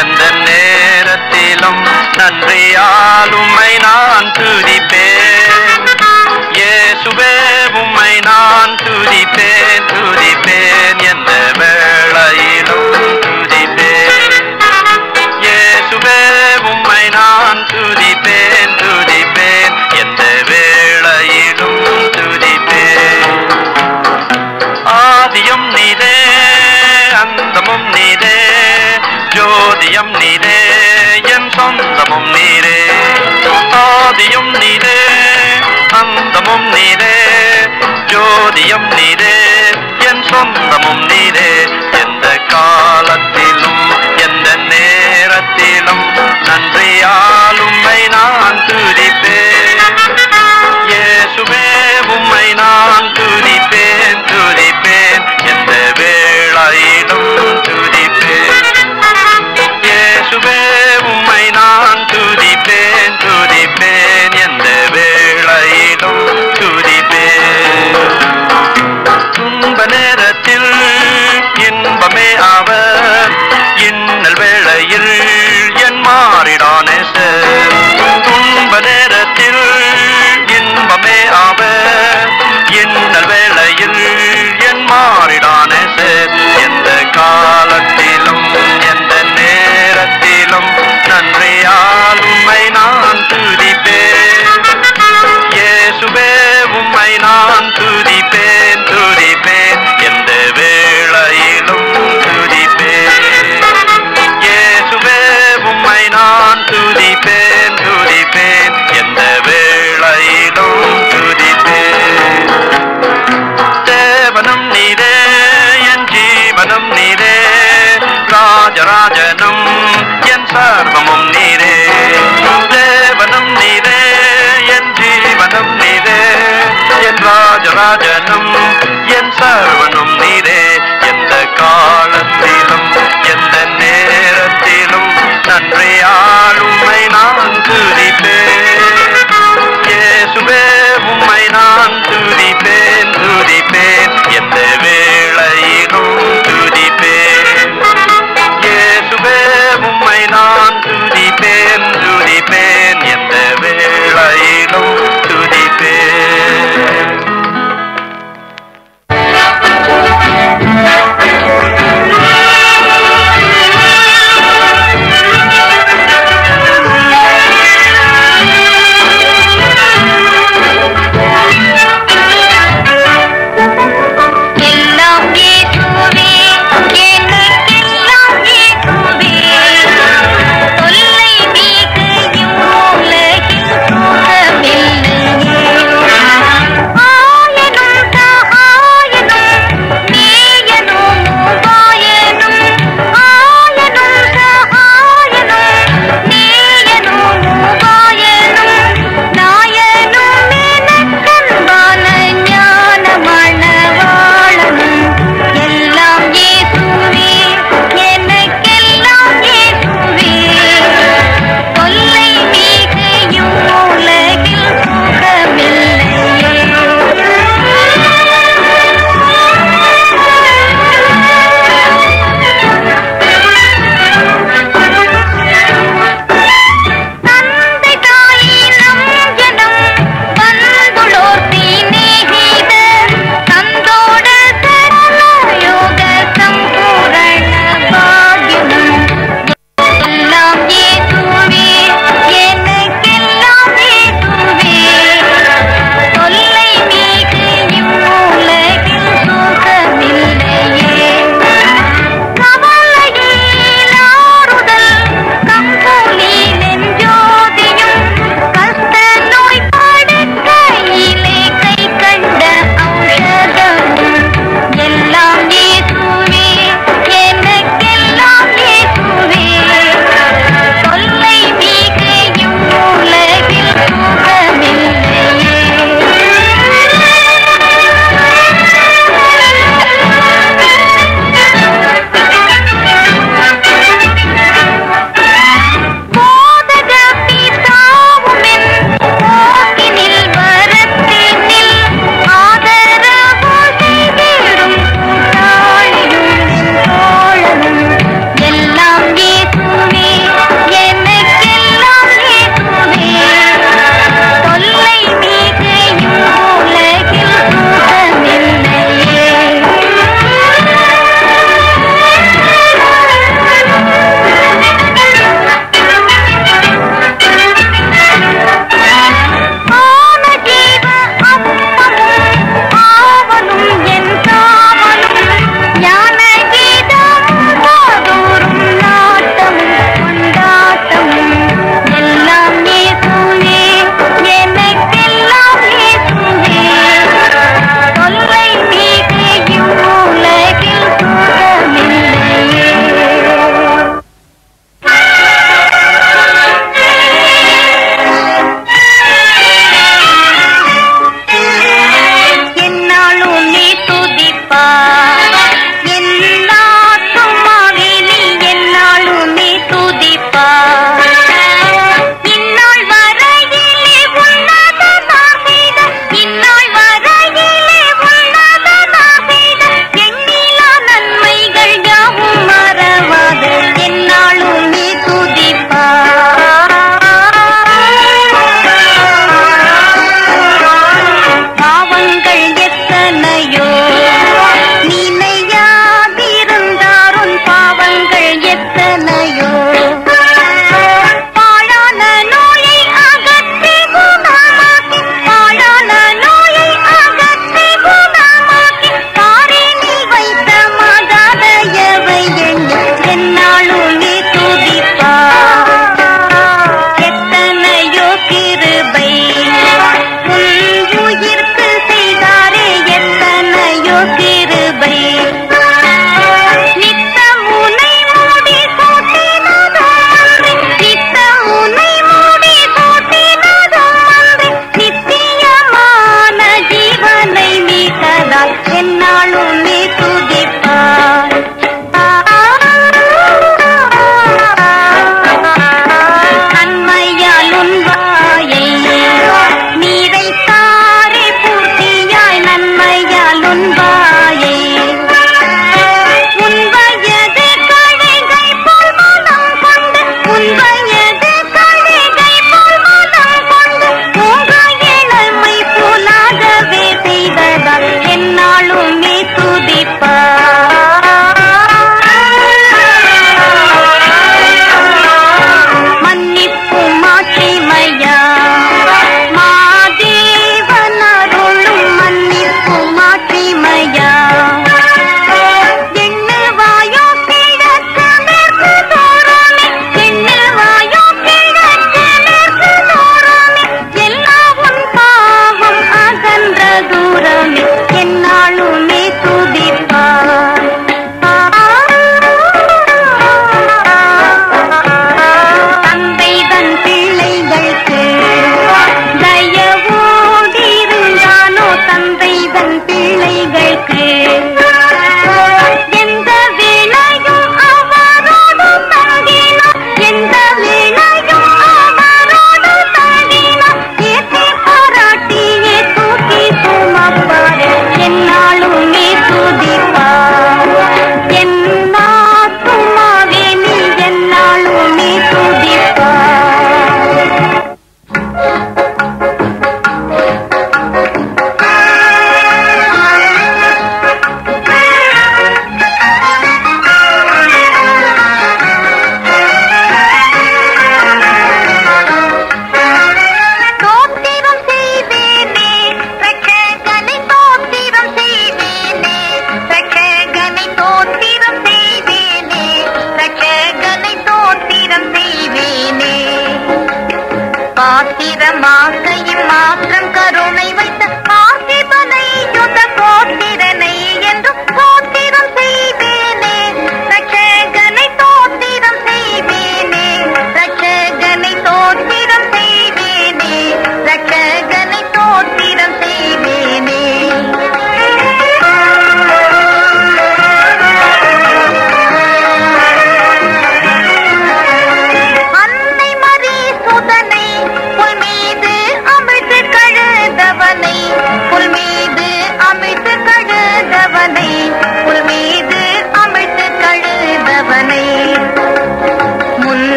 எந்த நேரத்திலும் நன்றியால் உம்மை நான் துதிப்பேன். இயேசுவே உம்மை நான் துதிப்பேன் துதிப்பேன், எந்த வேளையிலும் துதிப்பேன். இயேசுவே உம்மை நான் துதிப்பேன் துதிப்பேன், எந்த வேளையிலும் துதிப்பேன். ஆதியும் நீரே அந்தமும் நீரே, ஜோதியம் நீரே என் சொந்தமும் நீரே. ஆதியும் நீரே அந்தமும் நீரே, ஜோதியம் நீரே என் சொந்தமும் நீரே. எந்த காலத்திலும் எந்த நேரத்திலும் நன்றியால் உம்மை நான் துதிப்பேன். இயேசுவே உம்மை நான் துதிப்பேன் துதிப்பேன், எந்த வேளையிலும் துதிப்பேன். இயேசுவே உம்மை நான் துதிப்பேன் துதிப்பேன், எந்த வேளையிலும் துதிப்பேன். துன்ப நேரத்தில் இன்பமே அவர், இன்னல் வேளையில் என் மாறிடானே சார். துன்ப நேரத்தில் இன்பமே அவர், இன்னல் வேளையில் என் மாறிடானே சார். எந்த காலத்திலும் எந்த நேரத்திலும் நன்றியால் உம்மை நான் துதிப்பேன். இயேசுவே உம்மை நான் துதிப்பேன் துதிப்பேன், எந்த வேளையிலும் துதிப்பேன். இயேசுவே உம்மை நான் துதிப்பேன் துதிப்பேன், எந்த வேளையிலும் துதிப்பேன். தேவனும் நீரே என் ஜீவனும் நீரே, ராஜராஜனும் என் சர்வமும் நீரே. தேவனும் நீரே என் ஜீவனும் நீரே, என் ராஜராஜனும் என் சர்வனும் நீரே. எந்த காலத்திலும் எந்த நேரத்திலும் நன்றியால் உம்மை நான் துதிப்பேன். இயேசுவே உம்மை நான் துதிப்பேன் துதிப்பேன், எந்த வேளையிலும் துதிப்பேன். இயேசுவே உம்மை நான் துதிப்பேன் துதிப்பேன், எந்த வேளையிலும் துதிப்பேன்.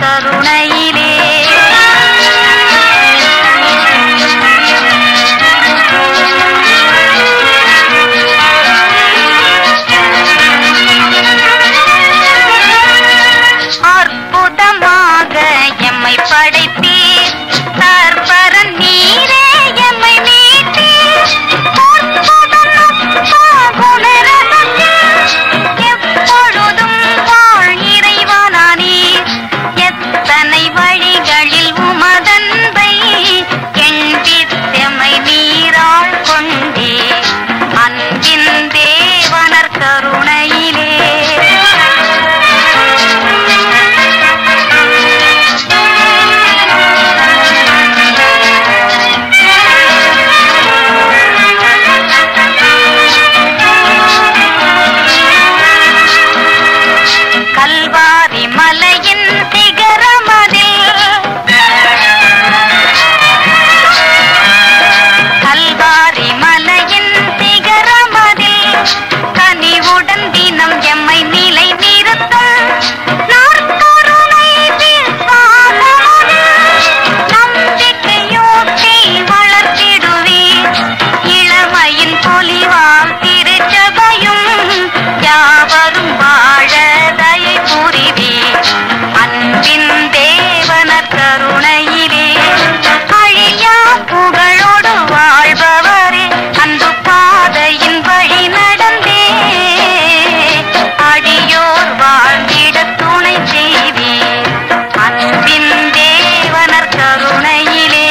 கருணையிலே அற்புதமாக எம்மை படைத்தீர் தற்பரன் நீரே எம்மை மீட்டீர் எப்பொழுதும் வாழ் இறைவனானீர் எத்தனை வழிகளில் உமதன்பை எண்பித்தெம்மை நீராள் கொண்டீர் அன்பின் தேவனர் கருணையிலே கல்வாரி மலையின் சிகரமதில் கல்வாரி மலையின் சிகரமதில் கனிவுடன் தினம் எம்மை நிலை நிறுத்தும் நாற்கருணை நம்பிக்கையோட்டை வளர்த்திடுவீர் இளமையின் பொலிவால் திருச்சபையும் யாவரும் வாழ தயை புரிவீர் அன்பின் தேவனர் கருணையிலே அழியா புகழோடு வாழ்பவரே அன்பு பாதையின் வழி நடந்தே அடியோர் வாழ்ந்திட துணை செய்வீர் அன்பின் தேவனர் கருணையிலே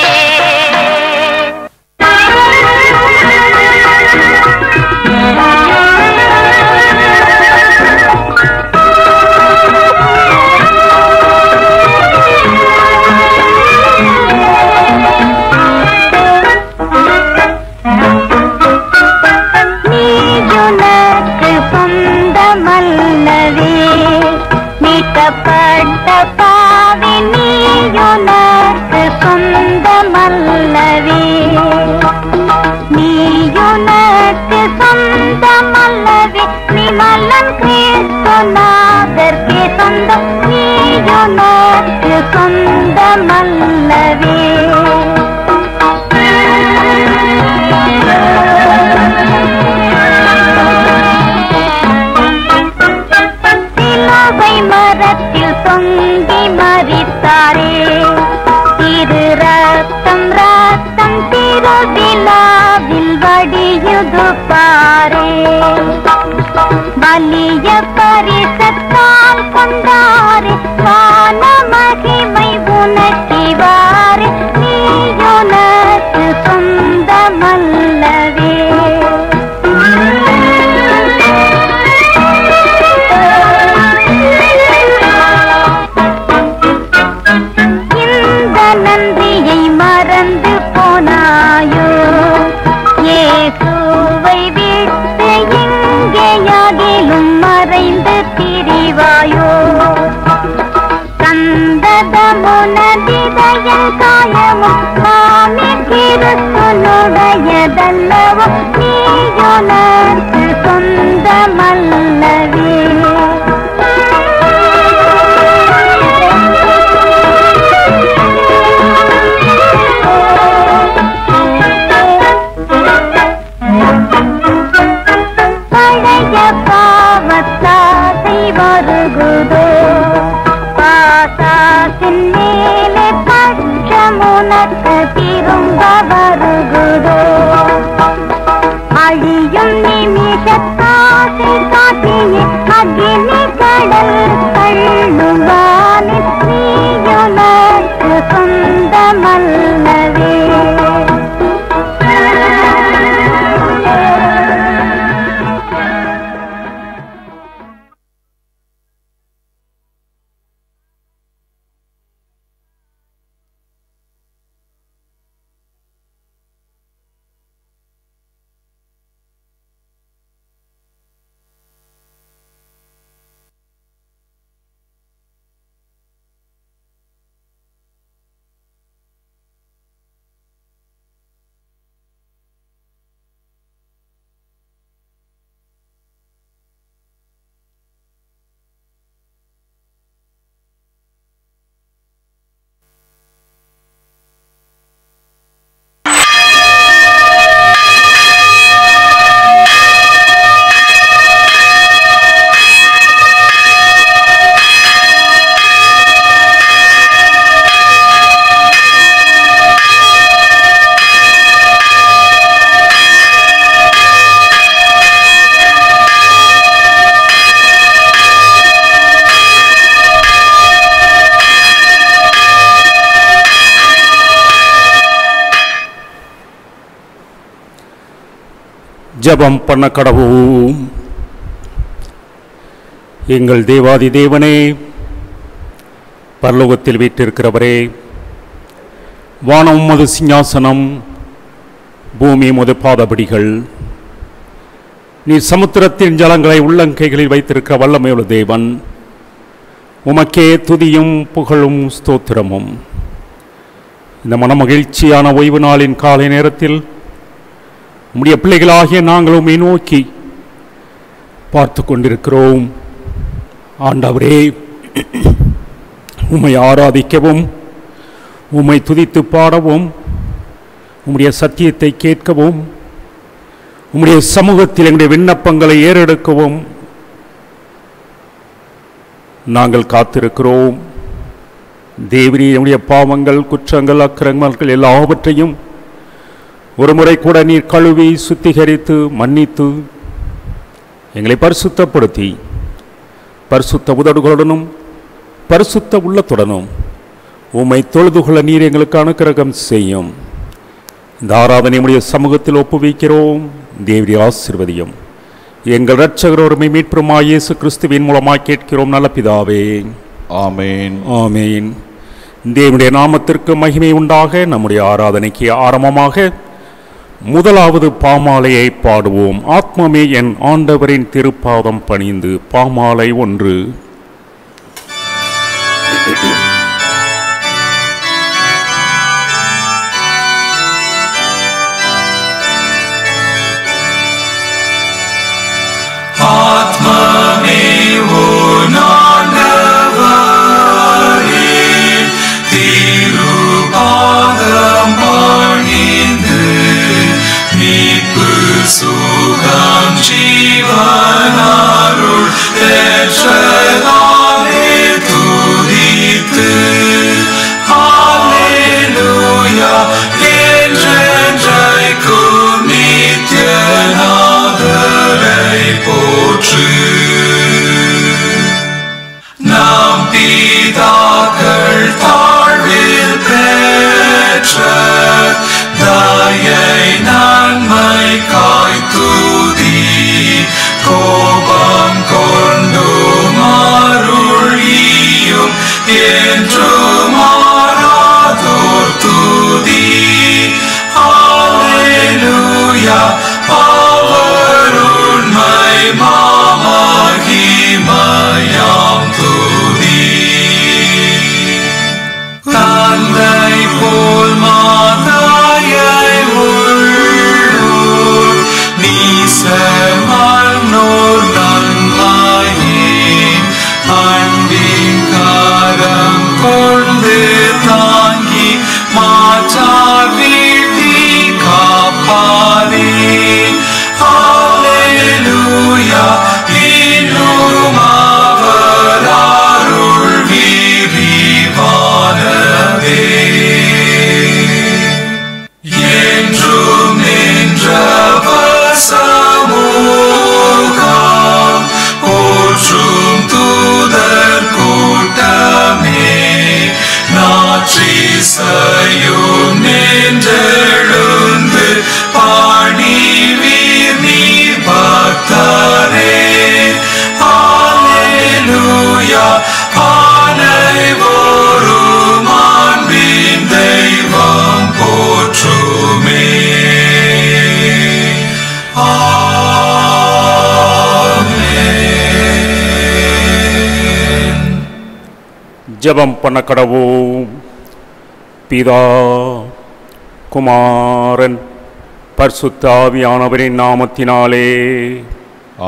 நீயுனக்கு சொந்தமல்லவே மீட்கப்பட்ட பாவி நீயுனக்கு சொந்தமல்லவே நீயுனக்கு சொந்தமல்லவே நிமலன் கிறிஸ்துநாதர்க்கே சொந்தம் நீயுனக்கு சொந்தமல்லவே சிலுவை மரத்தில் தொங்கி மரித்தாரே திரு ரத்தம் ரத்தம் திருவிழாவில் வடியுது பாரே வலிய பரிசத்தால் கொண்டாரே வான மகிமை உனக்கிவாரே நீயுனக்கு சொந்தமல்லவே இந்த நன்றியை மறந்து போனாயோ இயேசுவை விட்டு எங்கேயாகிலும் மறைந்து திரிவாயோ சந்ததமுனதிதயம் காயமும் மாமி கிறிஸ்துனுடையதல்லவோ நீயுனக்கு சொந்தமல்லவே பழைய பாவத்தாசை வருகுதோ பாசாசின் மேலே பட்சமுனக்கு திரும்ப வருகுதோ அழியும் நிமிஷத்தாசை காட்டியே அக்னி கடல் தள்ளுவானே நீயுனக்கு சொந்தமல்லவே ஜெபம் பண்ண கடவோம். எங்கள் தேவாதி தேவனே, பரலோகத்தில் வீற்றிருக்கிறவரே, வானம் உமது சிங்காசனம், பூமி உமது பாதபடிகள். நீ சமுத்திரத்தின் ஜலங்களை உள்ளங்கைகளில் வைத்திருக்கிற வல்லமையுள்ள தேவன். உமக்கே துதியும் புகழும் ஸ்தோத்திரமும். இந்த மனமகிழ்ச்சியான ஓய்வு நாளின் காலை நேரத்தில் உம்முடைய பிள்ளைகளாகிய நாங்கள் உம்மை நோக்கி பார்த்து கொண்டிருக்கிறோம். ஆண்டவரே, உம்மை ஆராதிக்கவும், உம்மை துதித்து பாடவும், உம்முடைய சத்தியத்தை கேட்கவும், உம்முடைய சமூகத்தில் எங்களுடைய விண்ணப்பங்களை ஏறெடுக்கவும் நாங்கள் காத்திருக்கிறோம். தேவரீர் நம்முடைய பாவங்கள், குற்றங்கள், அக்கிரமங்கள் எல்லாவற்றையும் ஒரு முறை கூட நீர் கழுவி சுத்திகரித்து மன்னித்து எங்களை பரிசுத்தப்படுத்தி பரிசுத்த உதடுகளுடனும் பரிசுத்த உள்ளத்துடனும் உம்மை தொழுதுகொள்ள நீர் எங்களுக்கு அனுக்கிரகம் செய்யும். இந்த ஆராதனை நம்முடைய சமூகத்தில் ஒப்புவிக்கிறோம். தேவரீ ஆசீர்வதியும். எங்கள் இரட்சகர் ஒருமை மீட்புமாய் இயேசு கிறிஸ்துவின் மூலமாய் கேட்கிறோம் நல்ல பிதாவே. ஆமென். ஆமென். தேவனுடைய நாமத்திற்கு மகிமை உண்டாக. நம்முடைய ஆராதனைக்கு ஆரம்பமாக முதலாவது பாமாலையை பாடுவோம். ஆத்மமே என் ஆண்டவரின் திருப்பாதம் பணிந்து. பாமாலை 1. ஆத்மமே உன் ஆண்டவரே திருப்பாதம் பணிந்து மீட்பு சுகம் ஜீவனருள் பெற்றதாலே துதித்து ஹல்லேலூயா என்றென்றைக்கும் நித்தியநாதரை போற்று. நாம் பிதாக்கள் தாழ்வில் பெற்ற தயை நன்மை காய்த்துதி கோபம் கொண்டு மாருளியும் என்று மாறாதோர் துதி. ஹல்லேலூயா அவர் உண்மை மாமகிமையாம் துதி. தந்தை போல் மாதாயை உள்ளோர் நீசமன்னோர் நன்மையே அன்பின் கரம் கொண்டு தாங்கி மாற்றார் வீழ்த்தி காப்பாரே. ஹல்லேலூயா இன்னும் அவர் அருள் விரிவானதே. என்றும் நின்றவர் சமூகம் போற்றும் தூதர் கூட்டமே நாற்றிசையும் நின்றெழுந்து பணிவீர் நீர் பக்தரே. ஹல்லேலூயா அனைவரும் அன்பின் தெய்வம் போற்றுமே. ஆமென். ஜெபம் பண்ண கடவோம். பிதா, குமாரன், பரிசுத்த ஆவியானவரின் நாமத்தினாலே.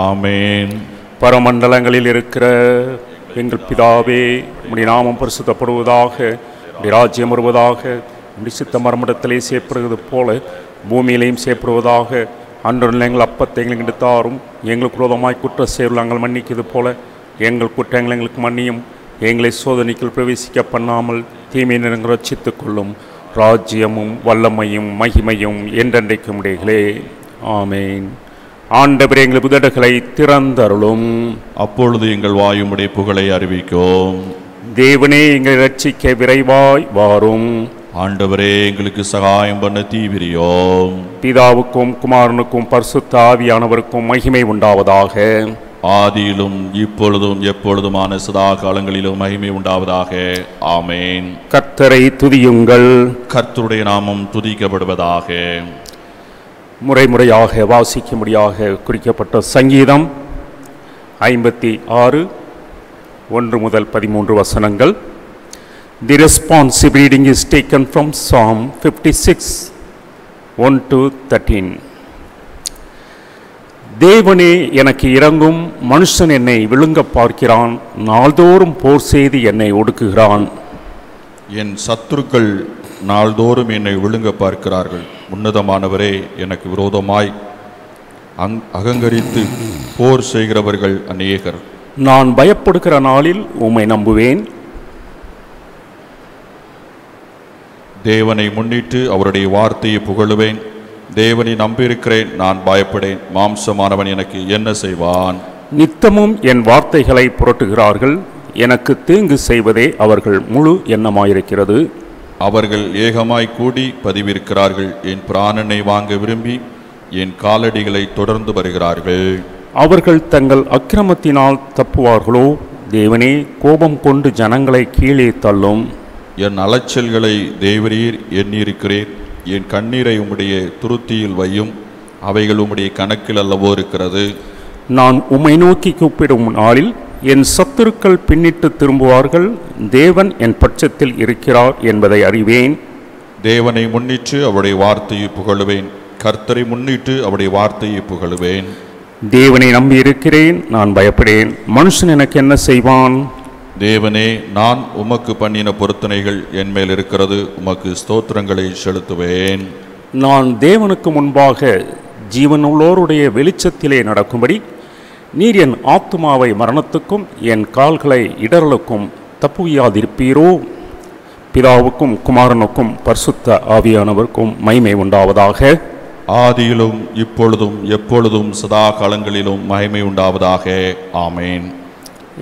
ஆமென். பரமண்டலங்களில் இருக்கிற எங்கள் பிதாவே, உம்முடைய நாமம் பரிசுத்தப்படுவதாக, உம்முடைய ராஜ்யம் வருவதாக, உம்முடைய சித்தம் மரமண்டத்திலே செய்யப்படுவது போல பூமியிலையும் செய்யப்படுவதாக. அன்று எங்கள் அப்பத்தை எங்களுக்கு தாரும். எங்களுக்கு விரோதமாய் குற்ற செயல் நாங்கள் மன்னிக்கிறது போல எங்கள் குற்றங்கள் எங்களுக்கு மன்னியும். எங்களை சோதனைக்குள் பிரவேசிக்க பண்ணாமல் தீமை நிறங்க ரட்சித்துக் கொள்ளும். ராஜ்யமும் வல்லமையும் மகிமையும் என்றென்றைக்கும் உடையகளே. ஆமேன். ஆண்டவரே, எங்கள் உதடுகளை திறந்தருளும். அப்பொழுது எங்கள் வாயுமுடைய புகழை அறிவிக்கும். தேவனே, எங்களை ரட்சிக்க விரைவாய் வாரும். ஆண்டவரே எங்களுக்கு சகாயம் பண்ண தீவிரியோம். பிதாவுக்கும் குமாரனுக்கும் பரிசுத்த ஆவியானவருக்கும் மகிமை உண்டாவதாக. ஆதியிலும் இப்பொழுதும் எப்பொழுதுமான சதா காலங்களிலும் மகிமை உண்டாவதாக. ஆமேன். கர்த்தரை துதியுங்கள். கர்த்தருடைய நாமம் துதிக்கப்படுவதாக. முறைமுறையாக வாசிக்கும்படியாக குறிக்கப்பட்ட சங்கீதம் 56 1 முதல் 13 வசனங்கள். The responsive reading is taken from Psalm 56 1 to 13. தேவனே எனக்கு இரங்கும், மனுஷன் என்னை விழுங்க பார்க்கிறான், நாள்தோறும் போர் செய்து என்னை ஒடுக்குகிறான். என் சத்துருக்கள் நாள்தோறும் என்னை விழுங்க பார்க்கிறார்கள். உன்னதமானவரே, எனக்கு விரோதமாய் அகங்கரித்து போர் செய்கிறவர்கள் அநேகர். நான் பயப்படுகிற நாளில் உம்மை நம்புவேன். தேவனை முன்னிட்டு அவருடைய வார்த்தையை புகழுவேன். தேவனை நம்பியிருக்கிறேன், நான் பயப்படேன். மாம்சமானவன் எனக்கு என்ன செய்வான்? நித்தமும் என் வார்த்தைகளை புரட்டுகிறார்கள், எனக்கு தீங்கு செய்வதே அவர்கள் முழு எண்ணமாயிருக்கிறது. அவர்கள் ஏகமாய் கூடி பதிவிருக்கிறார்கள். என் பிராணனை வாங்க விரும்பி என் காலடிகளை தொடர்ந்து வருகிறார்கள். அவர்கள் தங்கள் அக்கிரமத்தினால் தப்புவார்களோ? தேவனே, கோபம் கொண்டு ஜனங்களை கீழே தள்ளும். என் அலைச்சல்களை தேவரீர் எண்ணியிருக்கிறீர். என் கண்ணீரை உம்முடைய துருத்தியில் வையும், அவைகள் உம்முடைய கணக்கில் அல்லவோ இருக்கிறது. நான் உம்மை நோக்கி கூப்பிடும் நாளில் என் சத்துருக்கள் பின்னிட்டு திரும்புவார்கள். தேவன் என் பட்சத்தில் இருக்கிறார் என்பதை அறிவேன். தேவனை முன்னிட்டு அவருடைய வார்த்தையை புகழுவேன். கர்த்தரை முன்னிட்டு அவருடைய வார்த்தையை புகழுவேன். தேவனை நம்பி இருக்கிறேன், நான் பயப்படேன். மனுஷன் எனக்கு என்ன செய்வான்? தேவனே, நான் உமக்கு பண்ணின பொருத்தனைகள் என் மேல் இருக்கிறது. உமக்கு ஸ்தோத்திரங்களை செலுத்துவேன். நான் தேவனுக்கு முன்பாக ஜீவனுள்ளோருடைய வெளிச்சத்திலே நடக்கும்படி நீர் என் ஆத்துமாவை மரணத்துக்கும் என் கால்களை இடரலுக்கும் தப்புவியாதிருப்பீரோ? பிதாவுக்கும் குமாரனுக்கும் பரிசுத்த ஆவியானவருக்கும் மகிமை உண்டாவதாக. ஆதியிலும் இப்பொழுதும் எப்பொழுதும் சதா காலங்களிலும் மகிமை உண்டாவதாக. ஆமேன்.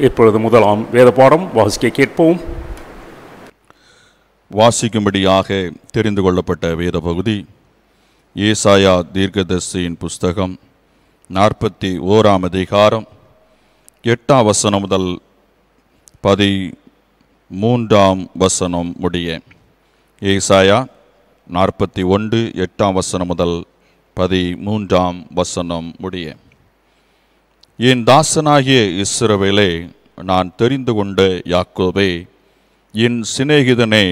இப்பொழுது முதலாம் வேத பாடம் வாசிக்க கேட்போம். வாசிக்கும்படியாக தெரிந்து கொள்ளப்பட்ட வேத பகுதி ஏசாயா தீர்க்கதரிசியின் புஸ்தகம் 41ஆம் அதிகாரம் 8ஆம் வசனம் முதல் 13ஆம் வசனம் முடிய. ஏசாயா 41 8ஆம் வசனம் முதல் 13ஆம் வசனம் முடிய. என் தாசனாகிய இஸ்ரவேலே, நான் தெரிந்து கொண்ட யாக்கோபே, என் சிநேகிதனே,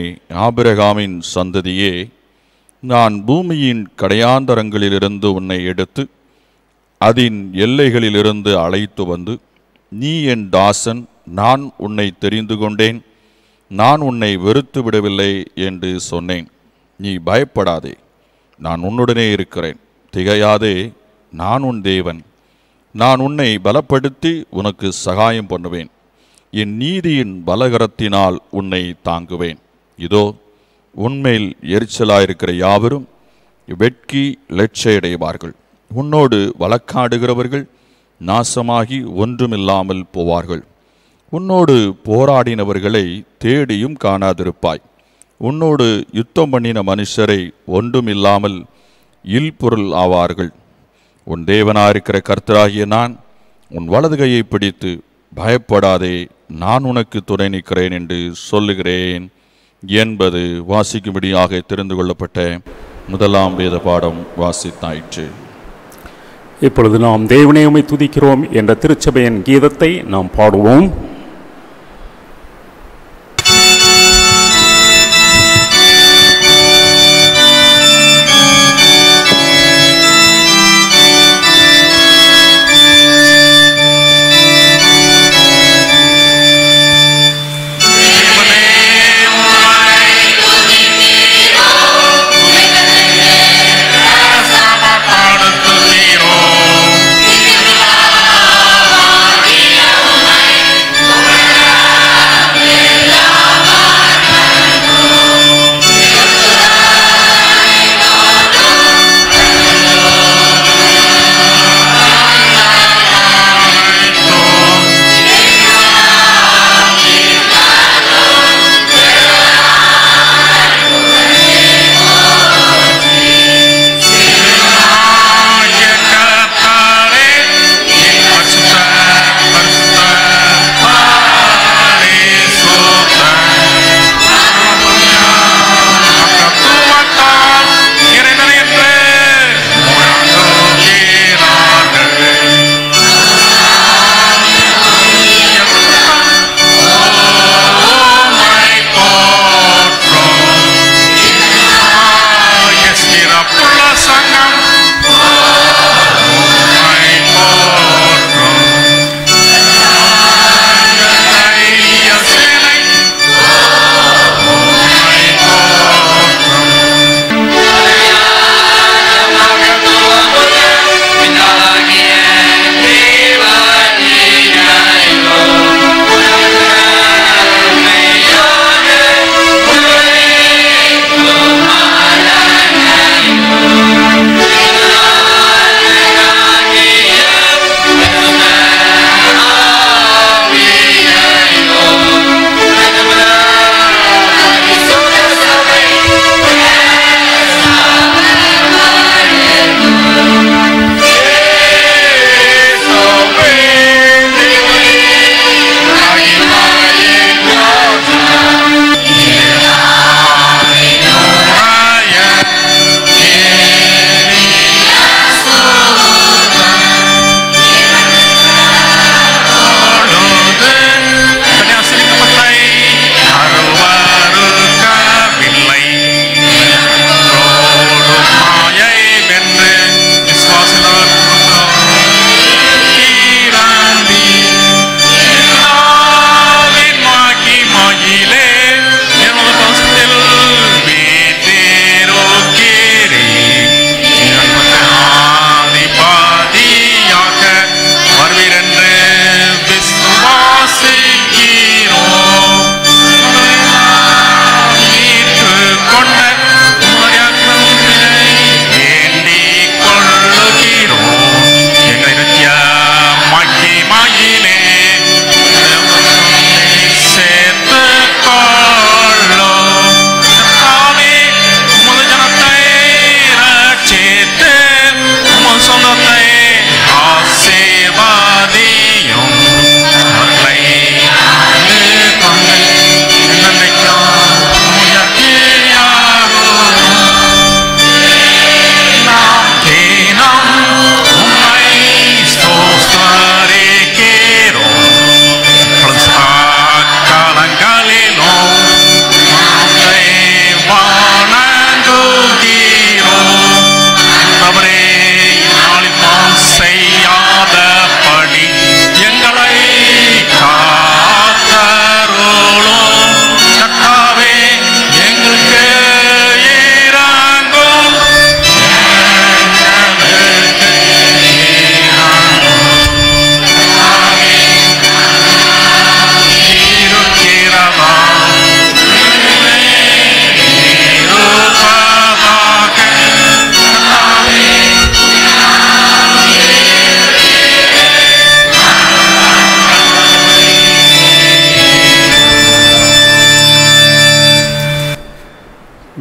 ஆபிரகாமின் சந்ததியே, நான் பூமியின் கடையாந்தரங்களிலிருந்து உன்னை எடுத்து அதன் எல்லைகளிலிருந்து அழைத்து வந்து, நீ என் தாசன், நான் உன்னை தெரிந்து கொண்டேன், நான் உன்னை வெறுத்து விடவில்லை என்று சொன்னேன். நீ பயப்படாதே, நான் உன்னுடனே இருக்கிறேன். திகையாதே, நான் உன் தேவன். நான் உன்னை பலப்படுத்தி உனக்கு சகாயம் பண்ணுவேன். என் நீதியின் பலகரத்தினால் உன்னை தாங்குவேன். இதோ, உன்மேல் எரிச்சலாயிருக்கிற யாவரும் வெட்கி லட்சையடைவார்கள். உன்னோடு வழக்காடுகிறவர்கள் நாசமாகி ஒன்றுமில்லாமல் போவார்கள். உன்னோடு போராடினவர்களை தேடியும் காணாதிருப்பாய். உன்னோடு யுத்தம் பண்ணின மனுஷரை ஒன்றுமில்லாமல் இல்பொருள் ஆவார்கள். உன் தேவனாயிருக்கிற கர்த்தராகிய நான் உன் வலது கையை பிடித்து, பயப்படாதே, நான் உனக்கு துணை நிற்கிறேன் என்று சொல்லுகிறேன் என்பது வாசிக்கும்படியாக தெரிந்து கொள்ளப்பட்ட முதலாம் வேத பாடம் வாசித்தாயிற்று. இப்பொழுது நாம் தேவனை உம்மை துதிக்கிறோம் என்ற திருச்சபையின் கீதத்தை நாம் பாடுவோம். Thank you.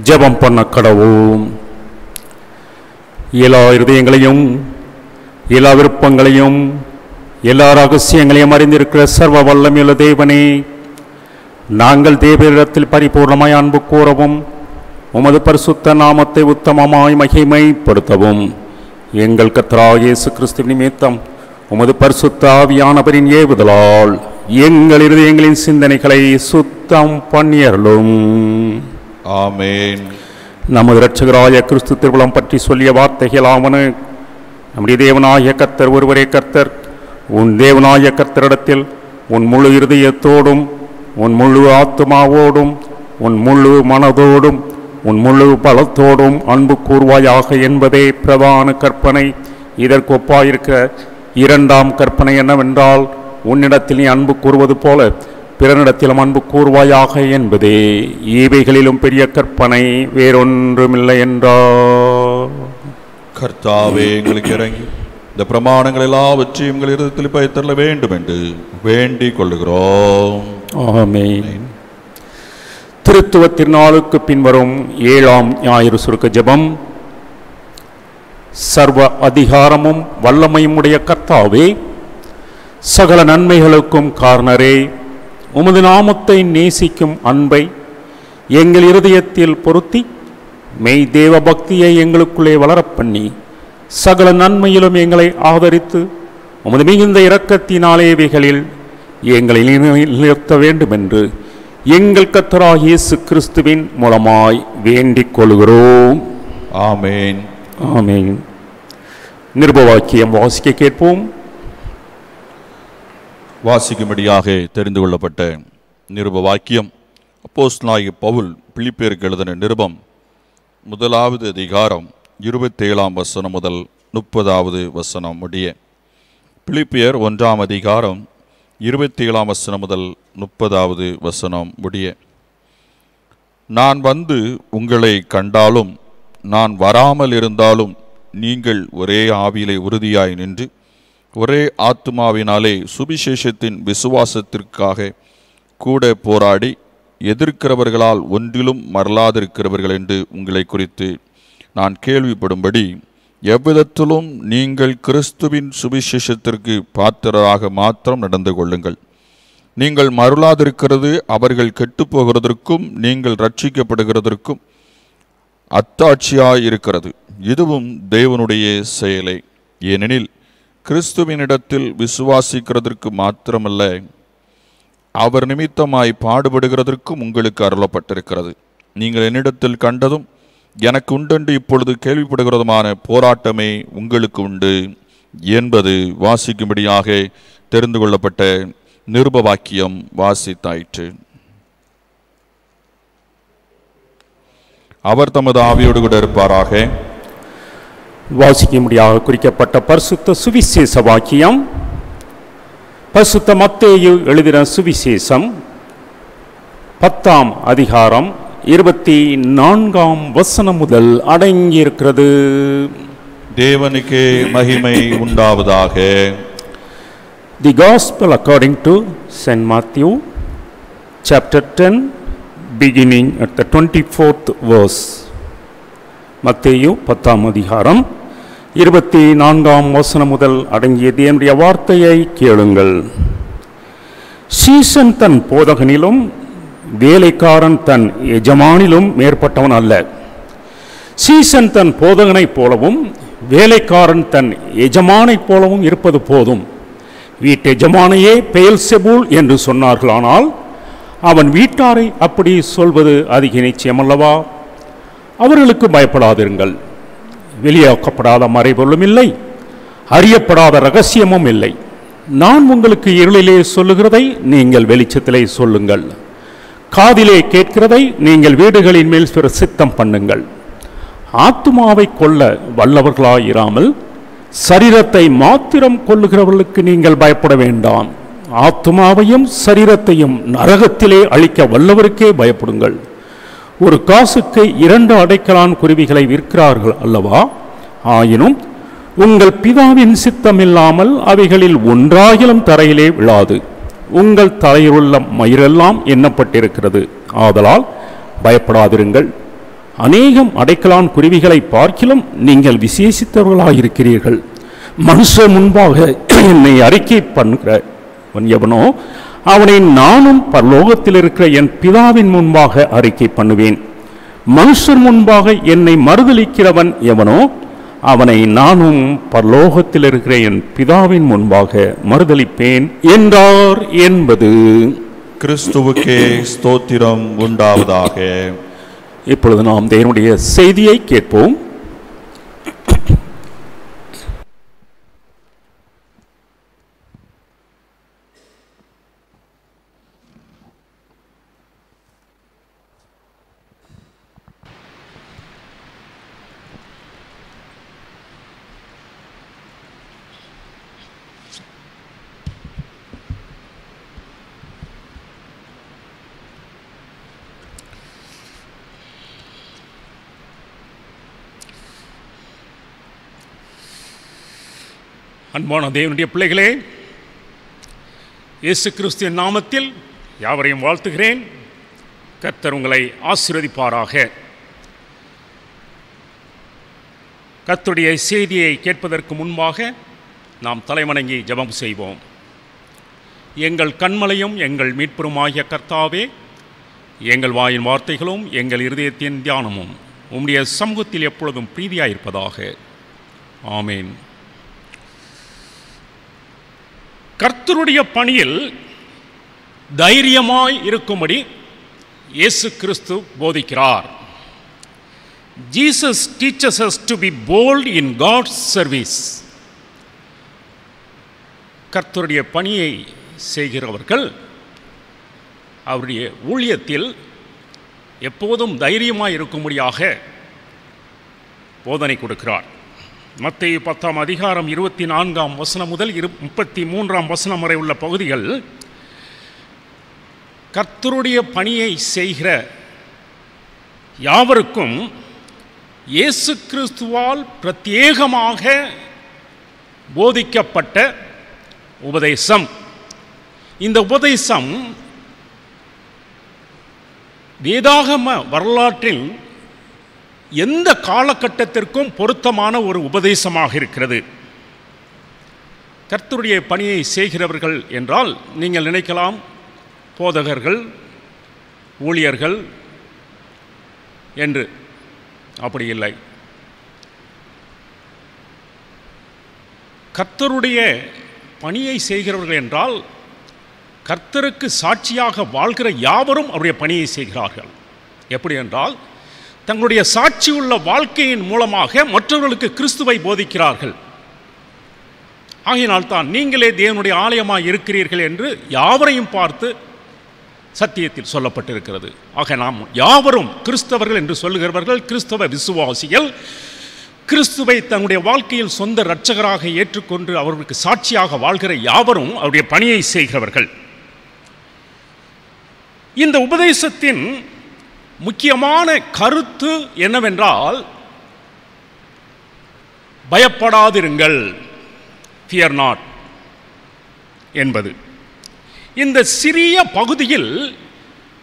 ஜெபம் பண்ண கடவோம். எல்லா இருதயங்களையும் எல்லா விருப்பங்களையும் எல்லா ரகசியங்களையும் அறிந்திருக்கிற சர்வ வல்லமையுள்ள தேவனே, நாங்கள் தேவனிடத்தில் பரிபூர்ணமாய் அன்பு கூறவும் உமது பரிசுத்த நாமத்தை உத்தமமாய் மகிமைப்படுத்தவும் எங்கள் கர்த்தராகிய இயேசு கிறிஸ்து நிமித்தம் உமது பரிசுத்த ஆவியானவரின் ஏவுதலால் எங்கள் இருதயங்களின் சிந்தனைகளை சுத்தம் பண்ணியருளும். ஆமென். நமது இரட்சகராய கிறிஸ்து திருவுளம் பற்றி சொல்லிய வார்த்தைகளாவன: நம்முடைய தேவனாகிய கர்த்தர் ஒருவரே கர்த்தர். உன் தேவனாகிய கர்த்தரிடத்தில் உன் முழு இருதயத்தோடும் உன் முழு ஆத்மாவோடும் உன் முழு மனதோடும் உன் முழு பலத்தோடும் அன்பு கூர்வாயாக என்பதே பிரதான கற்பனை. இதற்கு ஒப்பாயிருக்கிற இரண்டாம் கற்பனை என்னவென்றால், உன்னிடத்தில் நீ அன்பு கூறுவது போல பிறனிடத்திலும் அன்பு கூர்வாயாக என்பதே. இவைகளிலும் பெரிய கற்பனை வேறொன்றுமில்லை என்றார். கர்த்தாவே, எங்களுக்கு இறங்கி இந்த பிரமாணங்கள் எல்லாவற்றையும் எங்கள் இருதயத்தில் பயத்தள்ள வேண்டும் என்று வேண்டிக் கொள்ளுகிறோம். ஆமென். திருத்துவ திருநாளுக்கு பின்வரும் 7ஆம் ஞாயிறு சுருக்க ஜெபம். சர்வ அதிகாரமும் வல்லமையும் உடைய கர்த்தாவே, சகல நன்மைகளுக்கும் காரணரே, உமது நாமத்தை நேசிக்கும் அன்பை எங்கள் இருதயத்தில் பொருத்தி மெய் தேவ பக்தியை எங்களுக்குள்ளே வளரப்பண்ணி சகல நன்மையிலும் எங்களை ஆதரித்து உமது மிகுந்த இரக்கத்தினாலே இவைகளில் எங்களை நிறுத்த வேண்டும் என்று எங்கள் கர்த்தராகிய இயேசு கிறிஸ்துவின் மூலமாய் வேண்டிக் கொள்கிறோம். ஆமென். ஆமென். நிருபவாக்கியம் வாசிக்க கேட்போம். வாசிக்கும்படியாக தெரிந்து கொள்ளப்பட்ட நிருப வாக்கியம் அப்போஸ்தலனாகிய பவுல் பிலிப்பியருக்கு எழுதின நிருபம் 1வது அதிகாரம் 27ஆம் வசனம் முதல் 30வது வசனம் முடிய. பிலிப்பியர் 1ஆம் அதிகாரம் 27ஆம் வசனம் முதல் 30வது வசனம் முடிய. நான் வந்து உங்களை கண்டாலும் நான் வராமல் இருந்தாலும் நீங்கள் ஒரே ஆவியிலே உறுதியாய் நின்று ஒரே ஆத்துமாவினாலே சுவிசேஷத்தின் விசுவாசத்திற்காக கூட போராடி எதிர்க்கிறவர்களால் ஒன்றிலும் மறலாதிருக்கிறவர்கள் என்று உங்களை குறித்து நான் கேள்விப்படும்படி எவ்விதத்திலும் நீங்கள் கிறிஸ்துவின் சுவிசேஷத்திற்கு பாத்திரராக மாத்திரம் நடந்து கொள்ளுங்கள். நீங்கள் மருளாதிருக்கிறது அவர்கள் கெட்டுப்போகிறதற்கும் நீங்கள் ரட்சிக்கப்படுகிறதற்கும் அத்தாட்சியாயிருக்கிறது. இதுவும் தேவனுடைய செயலே. ஏனெனில் கிறிஸ்துவினிடத்தில் விசுவாசிக்கிறதற்கு மாத்திரமல்ல, அவர் நிமித்தமாய் பாடுபடுகிறதற்கும் உங்களுக்கு அருளப்பட்டிருக்கிறது. நீங்கள் என்னிடத்தில் கண்டதும் எனக்கு உண்டென்று இப்பொழுது கேள்விப்படுகிறதுமான போராட்டமே உங்களுக்கு உண்டு என்பது வாசிக்கும்படியாக தெரிந்து கொள்ளப்பட்ட நிருப வாக்கியம் வாசித்தாயிற்று. அவர் தமது ஆவியோடு கூட இருப்பாராக. வாசிக்கும்படியாக குறிக்கப்பட்ட பரிசுத்த சுவிசேஷ வாக்கியம் பரிசுத்த மத்தேயு எழுதின சுவிசேஷம் 10ஆம் அதிகாரம் 24ஆம் வசனம் முதல் அடங்கியிருக்கிறது. தேவனுக்கே மகிமை உண்டாவதாக. The Gospel according to St. Matthew, chapter 10, beginning at the 24th verse. மத்தேயு 10ஆம் அதிகாரம் 24ஆம் வசனம் முதல் அடங்கிய தேவனுடைய வார்த்தையை கேளுங்கள். சீசன் தன் போதகனிலும் வேலைக்காரன் தன் எஜமானிலும் மேற்பட்டவன் அல்ல. சீசன் தன் போதகனைப் போலவும் வேலைக்காரன் தன் எஜமானைப் போலவும் இருப்பது போதும். வீட்டெஜமானையே பெயல்செபூல் என்று சொன்னார்களானால் அவன் வீட்டாரை அப்படி சொல்வது அதிக நிச்சயமல்லவா? அவர்களுக்கு பயப்படாதிருங்கள். வெளியாக்கப்படாத மறைபொருளும் இல்லை, அறியப்படாத ரகசியமும் இல்லை. நான் உங்களுக்கு இருளிலே சொல்லுகிறதை நீங்கள் வெளிச்சத்திலே சொல்லுங்கள், காதிலே கேட்கிறதை நீங்கள் வீடுகளின் மேல் பிரசித்தம் பண்ணுங்கள். ஆத்துமாவை கொல்ல வல்லவர்களாயிராமல் சரீரத்தை மாத்திரம் கொல்லுகிறவர்களுக்கு நீங்கள் பயப்பட வேண்டாம். ஆத்துமாவையும் சரீரத்தையும் நரகத்திலே அழிக்க வல்லவருக்கே பயப்படுங்கள். ஒரு காசுக்கு 2 அடைக்கலான் குருவிகளை விற்கிறார்கள் அல்லவா? ஆயினும் உங்கள் பிதாவின் சித்தமில்லாமல் அவைகளில் ஒன்றாகிலும் தரையிலே விழாது. உங்கள் தலையிலுள்ள மயிரெல்லாம் எண்ணப்பட்டிருக்கிறது. ஆதலால் பயப்படாதிருங்கள். அநேகம் அடைக்கலான் குருவிகளை பார்க்கிலும் நீங்கள் விசேஷித்தவர்களாயிருக்கிறீர்கள். மனுஷர் முன்பாக என்னை அறிக்கை பண்ணுகிறவன் எவனோ அவனை நானும் பரலோகத்தில் இருக்கிற என் பிதாவின் முன்பாக அறிக்கை பண்ணுவேன். மனுஷர் முன்பாக என்னை மறுதலிக்கிறவன் எவனோ அவனை நானும் பரலோகத்தில் இருக்கிற என் பிதாவின் முன்பாக மறுதலிப்பேன் என்றார் என்பது. கிறிஸ்துவுக்கே ஸ்தோத்திரம் உண்டாவதாக. இப்பொழுது நாம் தேவனுடைய செய்தியை கேட்போம். அன்பான தேவனுடைய பிள்ளைகளே, இயேசு கிறிஸ்துவின் நாமத்தில் யாவரையும் வாழ்த்துகிறேன். கர்த்தர் உங்களை ஆசீர்வதிப்பாராக. கர்த்தருடைய செய்தியை கேட்பதற்கு முன்பாக நாம் தலைவணங்கி ஜெபம் செய்வோம். எங்கள் கண்மலையும் எங்கள் மீட்பருமாகிய கர்த்தாவே, எங்கள் வாயின் வார்த்தைகளும் எங்கள் இருதயத்தின் தியானமும் உம்முடைய சமூகத்தில் எப்பொழுதும் பிரீதியாயிருப்பதாக. ஆமேன். கர்த்தருடைய பணியில் தைரியமாய் இருக்கும்படி இயேசு கிறிஸ்து போதிக்கிறார். Jesus teaches us to be bold in God's service. கர்த்தருடைய பணியை செய்கிறவர்கள் அவருடைய ஊழியத்தில் எப்போதும் தைரியமாய் இருக்கும்படியாக போதனை கொடுக்கிறார். மத்தேயு 10 அதிகாரம் 24 முதல் 33 வரை உள்ள பகுதிகள் கர்த்தருடைய பணியை செய்கிற யாவருக்கும் இயேசு கிறிஸ்துவால் பிரத்யேகமாக போதிக்கப்பட்ட உபதேசம். இந்த உபதேசம் வேதாகம வரலாற்றில் எந்த காலகட்டத்திற்கும் பொருத்தமான ஒரு உபதேசமாக இருக்கிறது. கர்த்தருடைய பணியை செய்கிறவர்கள் என்றால் நீங்கள் நினைக்கலாம், போதகர்கள், ஊழியர்கள் என்று. அப்படி இல்லை. கர்த்தருடைய பணியை செய்கிறவர்கள் என்றால் கர்த்தருக்கு சாட்சியாக வாழ்கிற யாவரும் அவருடைய பணியை செய்கிறார்கள். எப்படி என்றால் தங்களுடைய சாட்சி உள்ள வாழ்க்கையின் மூலமாக மற்றவர்களுக்கு கிறிஸ்துவை போதிக்கிறார்கள். ஆகையினால் தான் நீங்களே தேவனுடைய ஆலயமாக இருக்கிறீர்கள் என்று யாவரையும் பார்த்து சத்தியத்தில் சொல்லப்பட்டிருக்கிறது. ஆக நாம் யாவரும் கிறிஸ்தவர்கள் என்று சொல்லுகிறவர்கள், கிறிஸ்தவ விசுவாசிகள், கிறிஸ்துவை தங்களுடைய வாழ்க்கையில் சொந்த இரட்சகராக ஏற்றுக்கொண்டு அவர்களுக்கு சாட்சியாக வாழ்கிற யாவரும் அவருடைய பணியை செய்கிறவர்கள். இந்த உபதேசத்தின் முக்கியமான கருத்து என்னவென்றால், பயப்படாதிருங்கள், fear not என்பது. இந்த சிறிய பகுதியில்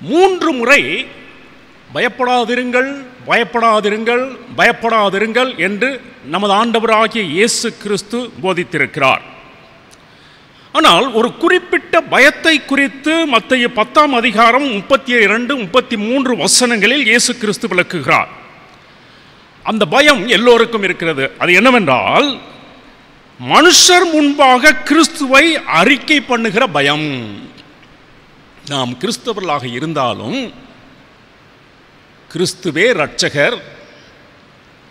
3 முறை பயப்படாதிருங்கள், பயப்படாதிருங்கள், பயப்படாதிருங்கள் என்று நமது ஆண்டவராகிய இயேசு கிறிஸ்து போதித்திருக்கிறார். ஆனால் ஒரு குறிப்பிட்ட பயத்தை குறித்து மத்தேயு 10 அதிகாரம் 32, 33 வசனங்களில் இயேசு கிறிஸ்து விளக்குகிறார். அந்த பயம் எல்லோருக்கும் இருக்கிறது. அது என்னவென்றால், மனுஷர் முன்பாக கிறிஸ்துவை அறிக்கை பண்ணுகிற பயம். நாம் கிறிஸ்தவர்களாக இருந்தாலும் கிறிஸ்துவே இரட்சகர்,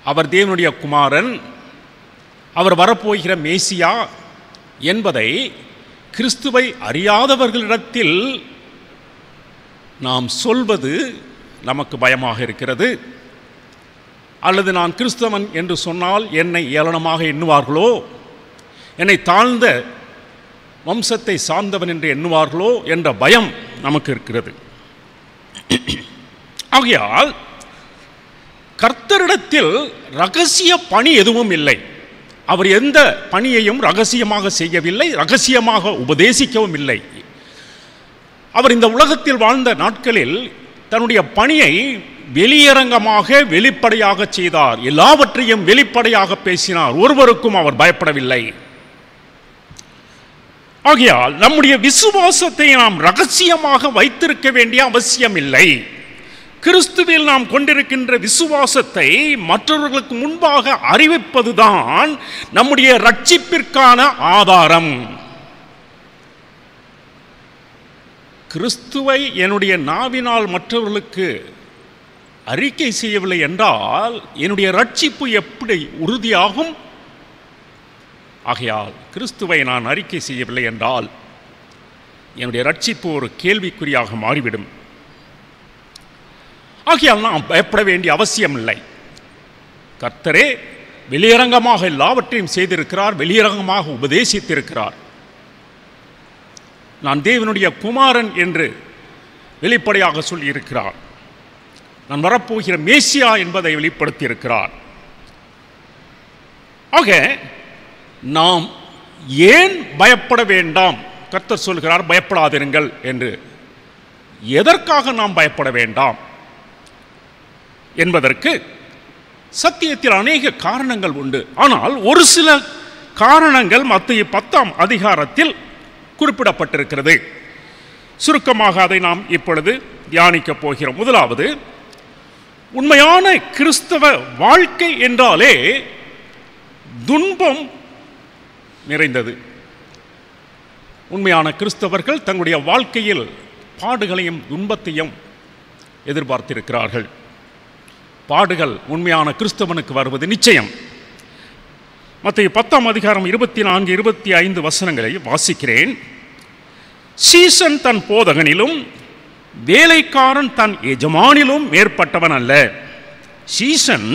அவர் தேவனுடைய குமாரன், அவர் வரப்போகிற மேசியா என்பதை கிறிஸ்துவை அறியாதவர்களிடத்தில் நாம் சொல்வது நமக்கு பயமாக இருக்கிறது. அல்லது நான் கிறிஸ்தவன் என்று சொன்னால் என்னை ஏளனமாக எண்ணுவார்களோ, என்னை தாழ்ந்த வம்சத்தை சார்ந்தவன் என்று எண்ணுவார்களோ என்ற பயம் நமக்கு இருக்கிறது. ஆகையால் கர்த்தரிடத்தில் ரகசிய பணி எதுவும் இல்லை. அவர் எந்த பணியையும் ரகசியமாக செய்யவில்லை, ரகசியமாக உபதேசிக்கவும் இல்லை. அவர் இந்த உலகத்தில் வாழ்ந்த நாட்களில் தன்னுடைய பணியை வெளியரங்கமாக வெளிப்படையாக செய்தார். எல்லாவற்றையும் வெளிப்படையாக பேசினார். ஒருவருக்கும் அவர் பயப்படவில்லை. ஆகையால் நம்முடைய விசுவாசத்தை நாம் ரகசியமாக வைத்திருக்க வேண்டிய அவசியம் இல்லை. கிறிஸ்துவில் நாம் கொண்டிருக்கின்ற விசுவாசத்தை மற்றவர்களுக்கு முன்பாக அறிவிப்பதுதான் நம்முடைய ரட்சிப்பிற்கான ஆதாரம். கிறிஸ்துவை என்னுடைய நாவினால் மற்றவர்களுக்கு அறிக்கை செய்யவில்லை என்றால் என்னுடைய ரட்சிப்பு எப்படி உறுதியாகும்? ஆகையால் கிறிஸ்துவை நான் அறிக்கை செய்யவில்லை என்றால் என்னுடைய ரட்சிப்பு ஒரு கேள்விக்குறியாக மாறிவிடும். ஆகையால் நாம் பயப்பட வேண்டிய அவசியம் இல்லை. கர்த்தரே வெளியரங்கமாக எல்லாவற்றையும் செய்திருக்கிறார், வெளியரங்கமாக உபதேசித்திருக்கிறார். நான் தேவனுடைய குமாரன் என்று வெளிப்படையாக சொல்லியிருக்கிறார். நான் வரப்போகிற மேசியா என்பதை வெளிப்படுத்தியிருக்கிறார். ஆக நாம் ஏன் பயப்பட வேண்டாம்? கர்த்தர் சொல்கிறார் பயப்படாதிருங்கள் என்று. எதற்காக நாம் பயப்பட வேண்டாம் என்பதற்கு சத்தியத்தில் அநேக காரணங்கள் உண்டு. ஆனால் ஒரு சில காரணங்கள் மத்தேயு 10ஆம் அதிகாரத்தில் குறிப்பிடப்பட்டிருக்கிறது. சுருக்கமாக அதை நாம் இப்பொழுது தியானிக்கப் போகிறோம். முதலாவது, உண்மையான கிறிஸ்தவ வாழ்க்கை என்றாலே துன்பம் நிறைந்தது. உண்மையான கிறிஸ்தவர்கள் தங்களுடைய வாழ்க்கையில் பாடுகளையும் துன்பத்தையும் எதிர்பார்த்திருக்கிறார்கள். பாடுகள் உண்மையான கிறிஸ்தவனுக்கு வருவது நிச்சயம். மத்தேயு 10ஆம் அதிகாரம் 24, 25 வசனங்களை வாசிக்கிறேன். சீசன் தன் போதகனிலும் வேலைக்காரன் தன் எஜமானிலும் மேற்பட்டவன் அல்ல. சீசன்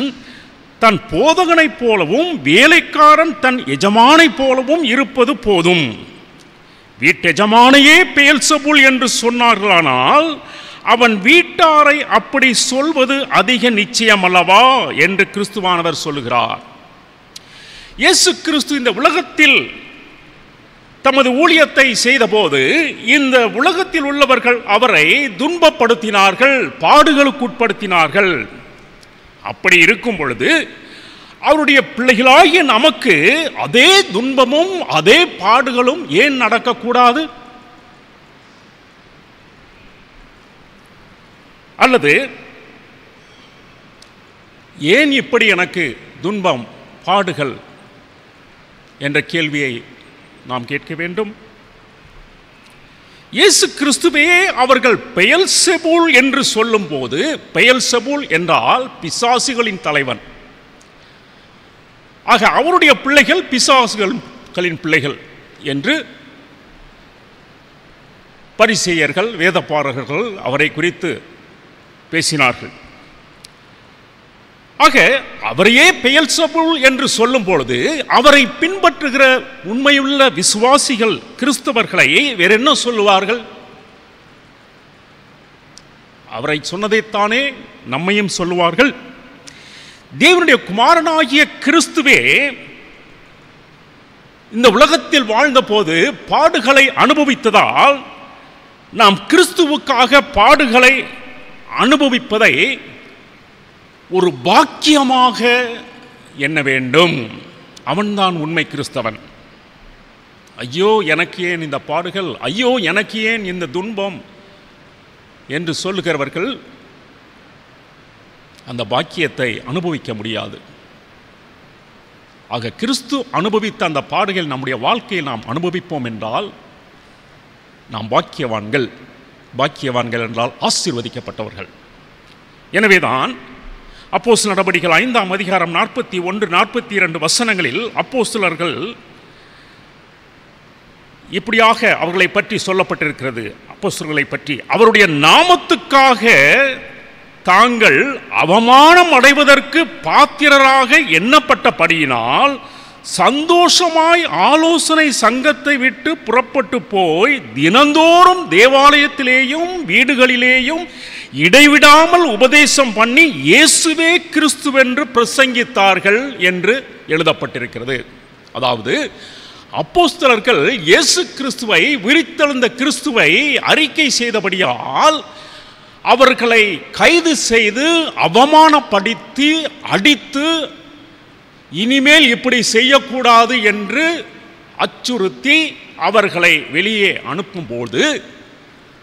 தன் போதகனைப் போலவும் வேலைக்காரன் தன் எஜமானைப் போலவும் இருப்பது போதும். வீட்டெஜமானையே பெயல்செபூல் என்று சொன்னார்களானால் அவன் வீட்டாரை அப்படி சொல்வது அதிக நிச்சயம் அல்லவா என்று கிறிஸ்துவானவர் சொல்லுகிறார். இயேசு கிறிஸ்து இந்த உலகத்தில் தமது ஊழியத்தை செய்தபோது இந்த உலகத்தில் உள்ளவர்கள் அவரை துன்பப்படுத்தினார்கள், பாடுகளுக்கு உட்படுத்தினார்கள். அப்படி இருக்கும் பொழுது அவருடைய பிள்ளைகளாகிய நமக்கு அதே துன்பமும் அதே பாடுகளும் ஏன் நடக்கக்கூடாது? அல்லது ஏன் இப்படி எனக்கு துன்பம் பாடுகள் என்ற கேள்வியை நாம் கேட்க வேண்டும். இயேசு கிறிஸ்துவே அவர்கள் பெயல்செபூல் என்று சொல்லும் போது, பெயல்செபூல் என்றால் பிசாசுகளின் தலைவன். ஆக அவருடைய பிள்ளைகள் பிசாசுகளின் பிள்ளைகள் என்று பரிசேயர்கள் வேதபாரகர்கள் அவரை குறித்து பேசினார்கள். ஆக அவரையே பெயல்செபூல் என்று சொல்லும் பொழுது அவரை பின்பற்றுகிற உண்மையுள்ள விசுவாசிகள் கிறிஸ்தவர்களை வேற என்ன சொல்லுவார்கள்? அவரை சொன்னதைத்தானே நம்மையும் சொல்லுவார்கள். தேவனுடைய குமாரனாகிய கிறிஸ்துவே இந்த உலகத்தில் வாழ்ந்த போது பாடுகளை அனுபவித்ததால் நாம் கிறிஸ்துவுக்காக பாடுகளை அனுபவிப்பதை ஒரு பாக்கியமாக எண்ண வேண்டும். அவன்தான் உண்மை கிறிஸ்தவன். ஐயோ எனக்கு ஏன் இந்த பாடுகள், ஐயோ எனக்கு ஏன் இந்த துன்பம் என்று சொல்லுகிறவர்கள் அந்த பாக்கியத்தை அனுபவிக்க முடியாது. ஆக கிறிஸ்து அனுபவித்த அந்த பாடுகள் நம்முடைய வாழ்க்கையில் நாம் அனுபவிப்போம் என்றால் நாம் பாக்கியவான்கள். பாக்கியவான்கள் என்றால் ஆசீர்வதிக்கப்பட்டவர்கள். எனவேதான் அப்போஸ்தலர் நடபடிகள் 5ஆம் அதிகாரம் 41, 42 வசனங்களில் அப்போஸ்தலர்கள் இப்படியாக அவர்களை பற்றி சொல்லப்பட்டிருக்கிறது. அப்போஸ்தலர்களை பற்றி, அவருடைய நாமத்துக்காக தாங்கள் அவமானம் அடைவதற்கு பாத்திரராக எண்ணப்பட்டபடியினால் சந்தோஷமாய் ஆலோசனை சங்கத்தை விட்டு புறப்பட்டு போய் தினந்தோறும் தேவாலயத்திலேயும் வீடுகளிலேயும் இடைவிடாமல் உபதேசம் பண்ணி இயேசுவே கிறிஸ்துவென்று பிரசங்கித்தார்கள் என்று எழுதப்பட்டிருக்கிறது. அதாவது அப்போஸ்தலர்கள் இயேசு கிறிஸ்துவை, உயிர்த்தெழுந்த கிறிஸ்துவை அறிக்கை செய்தபடியால் அவர்களை கைது செய்து அவமானப்படுத்தி அடித்து இனிமேல் இப்படி செய்யக்கூடாது என்று அச்சுறுத்தி அவர்களை வெளியே அனுப்பும்போது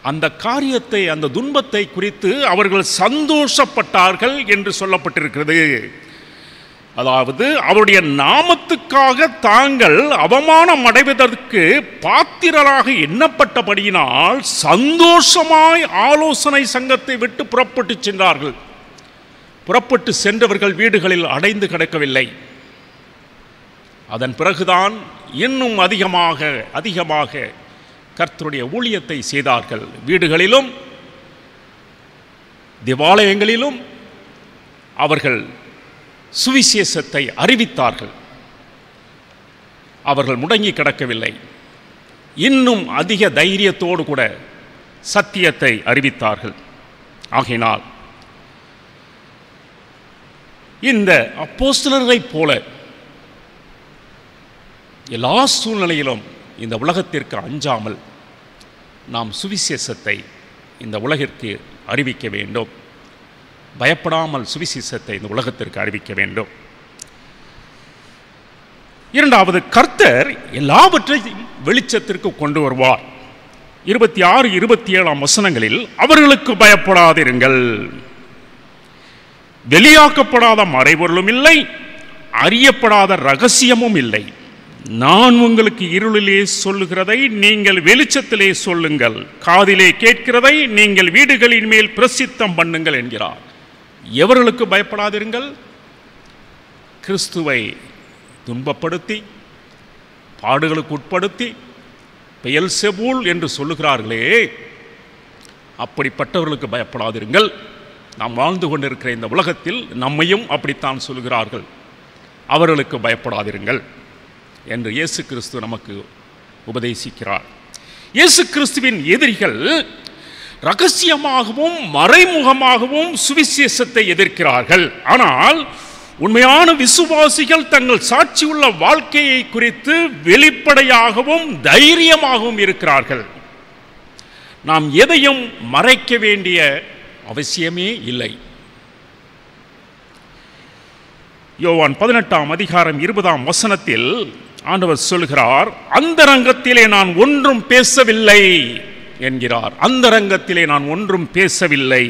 அந்த காரியத்தை, அந்த துன்பத்தை குறித்து அவர்கள் சந்தோஷப்பட்டார்கள் என்று சொல்லப்பட்டிருக்கிறது. அதாவது அவருடைய நாமத்துக்காக தாங்கள் அவமானம் அடைவதற்கு பாத்திரராக எண்ணப்பட்டபடியினால் சந்தோஷமாய் ஆலோசனை சங்கத்தை விட்டு புறப்பட்டு சென்றார்கள். புறப்பட்டு சென்றவர்கள் வீடுகளில் அடைந்து கிடக்கவில்லை. அதன் பிறகுதான் இன்னும் அதிகமாக கர்த்தருடைய ஊழியத்தை செய்தார்கள். வீடுகளிலும் தேவாலயங்களிலும் அவர்கள் சுவிசேஷத்தை அறிவித்தார்கள். அவர்கள் முடங்கி கிடக்கவில்லை. இன்னும் அதிக தைரியத்தோடு கூட சத்தியத்தை அறிவித்தார்கள். ஆகையினால் இந்த அப்போஸ்தலர்களைப் போல எல்லா சூழ்நிலையிலும் இந்த உலகத்திற்கு அஞ்சாமல் நாம் சுவிசேஷத்தை இந்த உலகிற்கு அறிவிக்க வேண்டும். பயப்படாமல் சுவிசேஷத்தை இந்த உலகத்திற்கு அறிவிக்க வேண்டும். இரண்டாவது, கர்த்தர் எல்லாவற்றையும் வெளிச்சத்திற்கு கொண்டு வருவார். 26, 27 வசனங்களில் அவர்களுக்கு பயப்படாதிருங்கள், வெளியாக்கப்படாத மறைபொருளும் இல்லை, அறியப்படாத ரகசியமும் இல்லை. நான் உங்களுக்கு இருளிலே சொல்லுகிறதை நீங்கள் வெளிச்சத்திலே சொல்லுங்கள், காதிலே கேட்கிறதை நீங்கள் வீடுகளின் மேல் பிரசித்தம் பண்ணுங்கள் என்கிறார். எவர்களுக்கு பயப்படாதிருங்கள்? கிறிஸ்துவை துன்பப்படுத்தி பாடுகளுக்கு உட்படுத்தி பெயல்செபூல் என்று சொல்லுகிறார்களே, அப்படிப்பட்டவர்களுக்கு பயப்படாதிருங்கள். நாம் வாழ்ந்து கொண்டிருக்கிற இந்த உலகத்தில் நம்மையும் அப்படித்தான் சொல்லுகிறார்கள். அவர்களுக்கு பயப்படாதிருங்கள் என்று இயேசு கிறிஸ்து நமக்கு உபதேசிக்கிறார். இயேசு கிறிஸ்துவின் எதிரிகள் ரகசியமாகவும் மறைமுகமாகவும் சுவிசேஷத்தை எதிர்க்கிறார்கள். ஆனால் உண்மையான விசுவாசிகள் தங்கள் சாட்சியுள்ள வாழ்க்கையை குறித்து வெளிப்படையாகவும் தைரியமாகவும் இருக்கிறார்கள். நாம் எதையும் மறைக்க வேண்டிய அவசியமே இல்லை. யோவான் 18 அதிகாரம் 20 வசனத்தில் ஆண்டவர் சொல்கிறார், அந்தரங்கத்திலே நான் ஒன்றும் பேசவில்லை என்கிறார். அந்தரங்கத்திலே நான் ஒன்றும் பேசவில்லை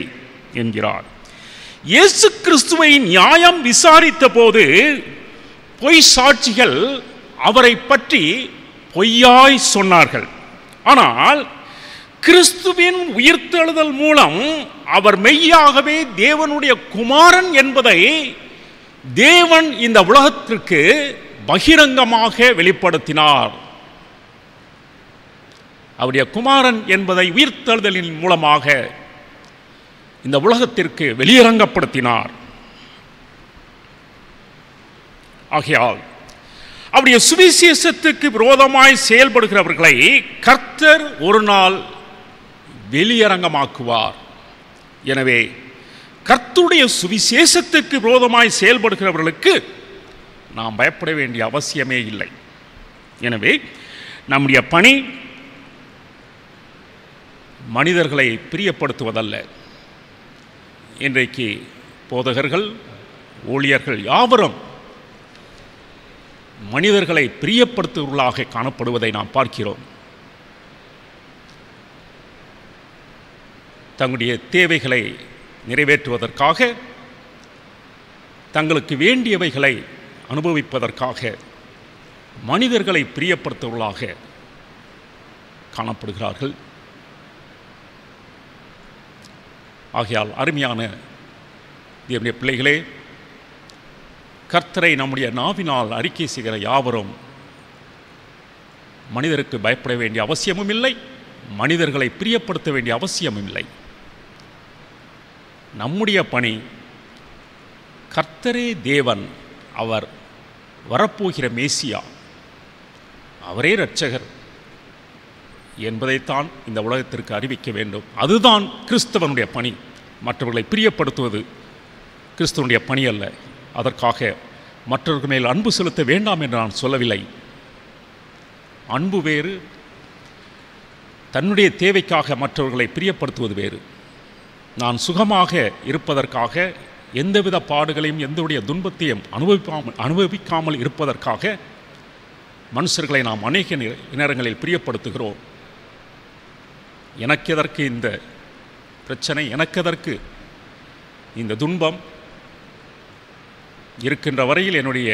என்கிறார். இயேசு கிறிஸ்துவை நியாயம் விசாரித்த போது பொய் சாட்சிகள் அவரை பற்றி பொய்யாய் சொன்னார்கள். ஆனால் கிறிஸ்துவின் உயிர்த்தெழுதல் மூலம் அவர் மெய்யாகவே தேவனுடைய குமாரன் என்பதை தேவன் இந்த உலகத்திற்கு பகிரங்கமாக வெளிப்படுத்தினார். அவருடைய குமாரன் என்பதை உயிர்த்தெழுதலின் மூலமாக இந்த உலகத்திற்கு வெளியரங்கப்படுத்தினார். ஆகையால் அவருடைய சுவிசேஷத்துக்கு விரோதமாய் செயல்படுகிறவர்களை கர்த்தர் ஒரு நாள் வெளியரங்கமாக்குவார். எனவே கர்த்தருடைய சுவிசேஷத்துக்கு விரோதமாய் செயல்படுகிறவர்களுக்கு நாம் பயப்பட வேண்டிய அவசியமே இல்லை. எனவே நம்முடைய பணி மனிதர்களை பிரியப்படுத்துவதல்ல. இன்றைக்கு போதகர்கள், ஊழியர்கள் யாவரும் மனிதர்களை பிரியப்படுத்துவர்களாக காணப்படுவதை நாம் பார்க்கிறோம். தங்களுடைய தேவைகளை நிறைவேற்றுவதற்காக, தங்களுக்கு வேண்டியவைகளை அனுபவிப்பதற்காக மனிதர்களை பிரியப்படுத்துவர்களாக காணப்படுகிறார்கள். ஆகையால் அருமையான தேவனுடைய பிள்ளைகளே, கர்த்தரை நம்முடைய நாவினால் அறிக்கை செய்கிற யாவரும் மனிதருக்கு பயப்பட வேண்டிய அவசியமும் இல்லை, மனிதர்களை பிரியப்படுத்த வேண்டிய அவசியமும் இல்லை. நம்முடைய பணி கர்த்தரே தேவன், அவர் வரப்போகிற மேசியா, அவரே இரட்சகர் என்பதைத்தான் இந்த உலகத்திற்கு அறிவிக்க வேண்டும். அதுதான் கிறிஸ்தவனுடைய பணி. மற்றவர்களை பிரியப்படுத்துவது கிறிஸ்தவனுடைய பணி அல்ல. அதற்காக மற்றவர்கள் மேல் அன்பு செலுத்த வேண்டாம் என்று நான் சொல்லவில்லை. அன்பு வேறு, தன்னுடைய தேவைக்காக மற்றவர்களை பிரியப்படுத்துவது வேறு. நான் சுகமாக இருப்பதற்காக, எந்தவித பாடுகளையும் எந்தவுடைய துன்பத்தையும் அனுபவிக்காமல் இருப்பதற்காக மனுஷர்களை நாம் அநேக நேரங்களில் பிரியப்படுத்துகிறோம். எனக்கெதற்கு இந்த பிரச்சனை, எனக்கெதற்கு இந்த துன்பம், இருக்கின்ற வரையில் என்னுடைய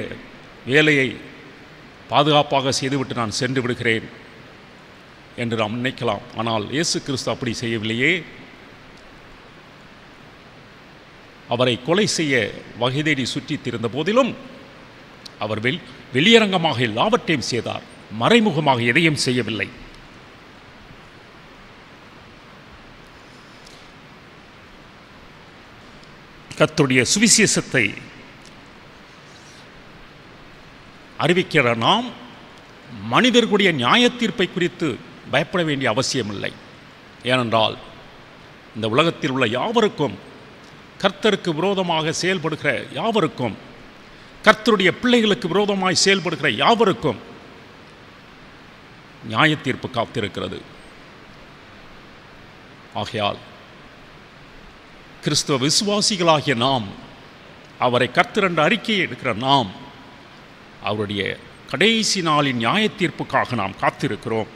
வேலையை பாதுகாப்பாக செய்துவிட்டு நான் சென்று விடுகிறேன் என்று நாம் நினைக்கலாம். ஆனால் இயேசு கிறிஸ்து அப்படி செய்யவில்லையே. அவரை கொலை செய்ய வகை தேடி சுற்றித் திரிந்த போதிலும் அவர் வெளியரங்கமாக எல்லாவற்றையும் செய்தார், மறைமுகமாக எதையும் செய்யவில்லை. கர்த்தருடைய சுவிசேஷத்தை அறிவிக்கிற நாம் மனிதர்களுடைய நியாயத்தீர்ப்பை குறித்து பயப்பட வேண்டிய அவசியமில்லை. ஏனென்றால் இந்த உலகத்தில் உள்ள யாவருக்கும், கர்த்தருக்கு விரோதமாக செயல்படுகிற யாவருக்கும், கர்த்தருடைய பிள்ளைகளுக்கு விரோதமாய் செயல்படுகிற யாவருக்கும் நியாயத்தீர்ப்பு காத்திருக்கிறது. ஆகையால் கிறிஸ்துவ விசுவாசிகளாகிய நாம், அவரை கர்த்தர் என்ற அறிக்கையை எடுக்கிற நாம், அவருடைய கடைசி நாளின் நியாயத்தீர்ப்புக்காக நாம் காத்திருக்கிறோம்.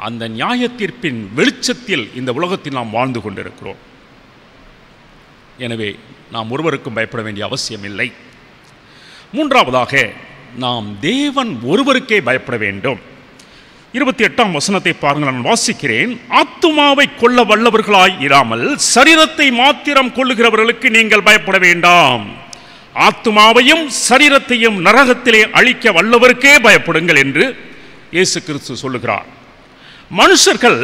அந்த நியாயத்தீர்ப்பின் வெளிச்சத்தில் இந்த உலகத்தில் நாம் வாழ்ந்து கொண்டிருக்கிறோம். எனவே நாம் ஒருவருக்கும் பயப்பட வேண்டிய அவசியம் இல்லை. மூன்றாவதாக, நாம் தேவன் ஒருவருக்கே பயப்பட வேண்டும். 28ஆம் வசனத்தை பாருங்கள், நான் வாசிக்கிறேன். ஆத்துமாவை கொல்ல வல்லவர்களாய் இராமல் சரீரத்தை மாத்திரம் கொல்லுகிறவர்களுக்கு நீங்கள் பயப்பட வேண்டாம். ஆத்துமாவையும் சரீரத்தையும் நரகத்திலே அழிக்க வல்லவருக்கே பயப்படுங்கள் என்று இயேசு கிறிஸ்து சொல்லுகிறார். மனுஷர்கள்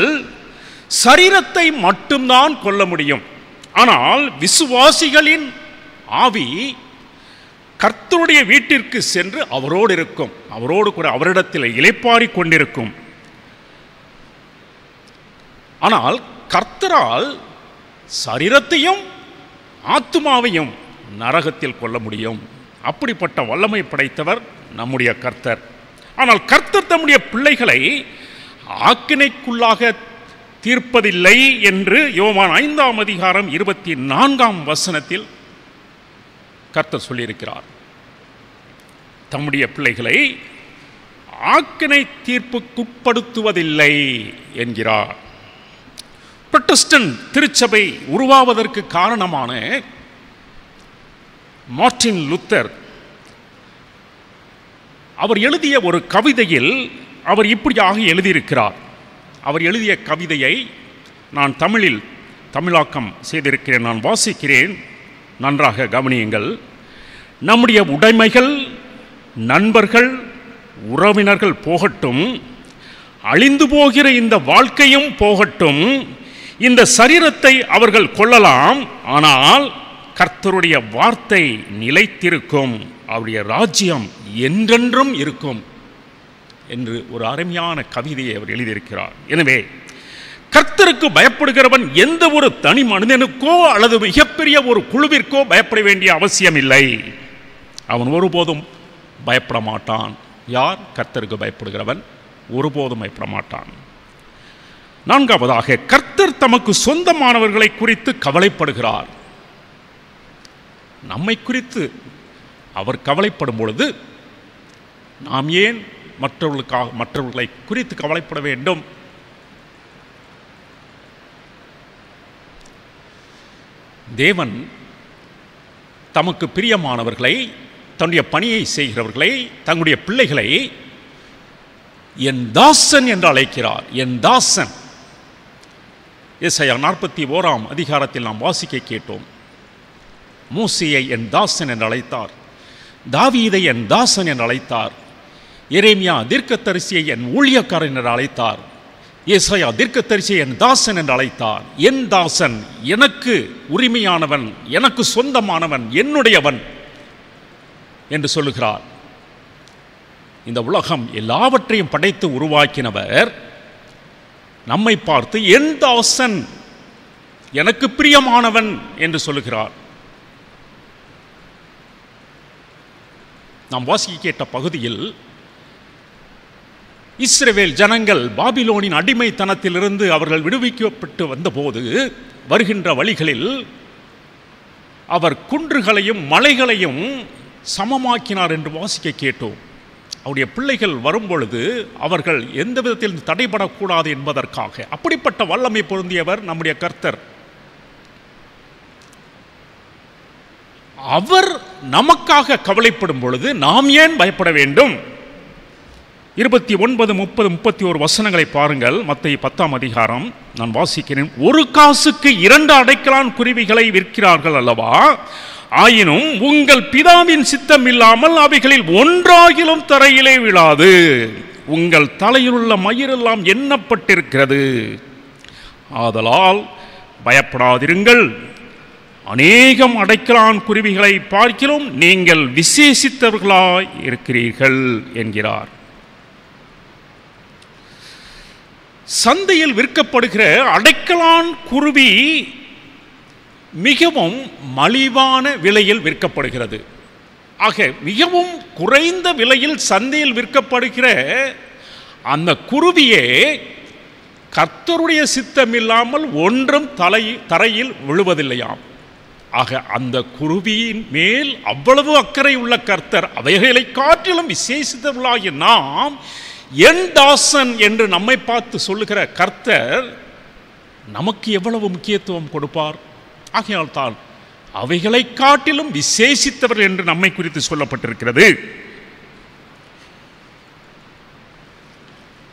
சரீரத்தை மட்டும்தான் கொல்ல முடியும். ஆனால் விசுவாசிகளின் ஆவி கர்த்தருடைய வீட்டிற்கு சென்று அவரோடு இருக்கும், அவரோடு கூட அவரிடத்தில் இளைப்பாறி கொண்டிருக்கும். ஆனால் கர்த்தரால் சரீரத்தையும் ஆத்துமாவையும் நரகத்தில் கொல்ல முடியும். அப்படிப்பட்ட வல்லமை படைத்தவர் நம்முடைய கர்த்தர். ஆனால் கர்த்தர் தம்முடைய பிள்ளைகளை ஆக்கினைக்குள்ளாக தீர்ப்பதில்லை என்று யோவான் 5ஆம் அதிகாரம் 24ஆம் வசனத்தில் கர்த்தர் சொல்லியிருக்கிறார். தம்முடைய பிள்ளைகளை ஆக்கினை தீர்ப்புக்குட்படுத்துவதில்லை என்கிறார். புரொட்டஸ்டன்ட் திருச்சபை உருவாவதற்கு காரணமான மார்ட்டின் லூத்தர் அவர் எழுதிய ஒரு கவிதையில் அவர் இப்படியாக எழுதியிருக்கிறார். அவர் எழுதிய கவிதையை நான் தமிழாக்கம் செய்திருக்கிறேன், நான் வாசிக்கிறேன், நன்றாக கவனியுங்கள். நம்முடைய உடைமைகள், நண்பர்கள், உறவினர்கள் போகட்டும், அழிந்து போகிற இந்த வாழ்க்கையும் போகட்டும், இந்த சரீரத்தை அவர்கள் கொள்ளலாம், ஆனால் கர்த்தருடைய வார்த்தை நிலைத்திருக்கும், அவருடைய ராஜ்யம் என்றென்றும் இருக்கும் என்று ஒரு அருமையான கவிதையை அவர் எழுதியிருக்கிறார். எனவே கர்த்தருக்கு பயப்படுகிறவன் எந்த ஒரு தனி மனிதனுக்கோ அல்லது மிகப்பெரிய ஒரு குழுவிற்கோ பயப்பட வேண்டிய அவசியம் இல்லை. அவன் ஒருபோதும் பயப்பட மாட்டான். யார்? கர்த்தருக்கு பயப்படுகிறவன் ஒருபோதும் பயப்பட மாட்டான். நான்காவதாக, கர்த்தர் தமக்கு சொந்தமானவர்களை குறித்து கவலைப்படுகிறார். நம்மை குறித்து அவர் கவலைப்படும் பொழுது நாம் ஏன் மற்றவர்களை குறித்து கவலைப்பட வேண்டும்? தேவன் தமக்கு பிரியமானவர்களை, தன்னுடைய பணியை செய்கிறவர்களை, தங்களுடைய பிள்ளைகளை என் தாசன் என்று அழைக்கிறார். என் தாசன். ஏசாயா 41ஆம் அதிகாரத்தில் நாம் வாசிக்க கேட்டோம். மூசையை என் தாசன் என்று அழைத்தார், தாவீதை என் தாசன் என்று அழைத்தார், எரேமியா தீர்க்கதரிசியை என் ஊழியக்காரன் என்று அழைத்தார், ஏசாயா தீர்க்கதரிசியை என் தாசன் என்று அழைத்தார். என் தாசன், எனக்கு உரிமையானவன், எனக்கு சொந்தமானவன், என்னுடையவன் என்று சொல்லுகிறார். இந்த உலகம் எல்லாவற்றையும் படைத்து உருவாக்கினவர் நம்மை பார்த்து என் தாசன், எனக்கு பிரியமானவன் என்று சொல்லுகிறார். நாம் வாசிக்க கேட்ட பகுதியில் இஸ்ரவேல் ஜனங்கள் பாபிலோனின் அடிமைத்தனத்திலிருந்து அவர்கள் விடுவிக்கப்பட்டு வந்தபோது வருகின்ற வழிகளில் அவர் குன்றுகளையும் மலைகளையும் சமமாக்கினார் என்று வாசிக்க கேட்டோம். அவருடைய பிள்ளைகள் வரும்பொழுது அவர்கள் எந்த விதத்தில் தடைபடக்கூடாது என்பதற்காக அப்படிப்பட்ட வல்லமை பொருந்தியவர் நம்முடைய கர்த்தர். அவர் நமக்காக கவலைப்படும் பொழுது நாம் ஏன் பயப்பட வேண்டும்? 29, 30, 31 வசனங்களை பாருங்கள். மத்தேயு 10ஆம் அதிகாரம் நான் வாசிக்கிறேன். 1 காசுக்கு 2 அடைக்கலான் குருவிகளை விற்கிறார்கள் அல்லவா? ஆயினும் உங்கள் பிதாவின் சித்தம் இல்லாமல் அவைகளில் ஒன்றாகிலும் தரையிலே விழாது. உங்கள் தலையிலுள்ள மயிரெல்லாம் எண்ணப்பட்டிருக்கிறது. ஆதலால் பயப்படாதிருங்கள். அநேகம் அடைக்கலான் குருவிகளை பார்க்கிறோம், நீங்கள் விசேஷித்தவர்களாய் இருக்கிறீர்கள் என்கிறார். சந்தையில் விற்கப்படுகிற அடைக்கலான் குருவி மிகவும் மலிவான விலையில் விற்கப்படுகிறது. ஆக மிகவும் குறைந்த விலையில் சந்தையில் விற்கப்படுகிற அந்த குருவியே கர்த்தருடைய சித்தம் இல்லாமல் ஒன்றும் தரையில் விழுவதில்லையாம். ஆக அந்த குருவியின் மேல் அவ்வளவு அக்கறை உள்ள கர்த்தர் அவைகளை காட்டிலும் விசேஷித்தவர்களாகிய நாம், என் தாசன் என்று நம்மை பார்த்து சொல்லுகிற கர்த்தர் நமக்கு எவ்வளவு முக்கியத்துவம் கொடுப்பார். ஆகையால் தான் அவைகளை காட்டிலும் விசேஷித்தவர் என்று நம்மை குறித்து சொல்லப்பட்டிருக்கிறது.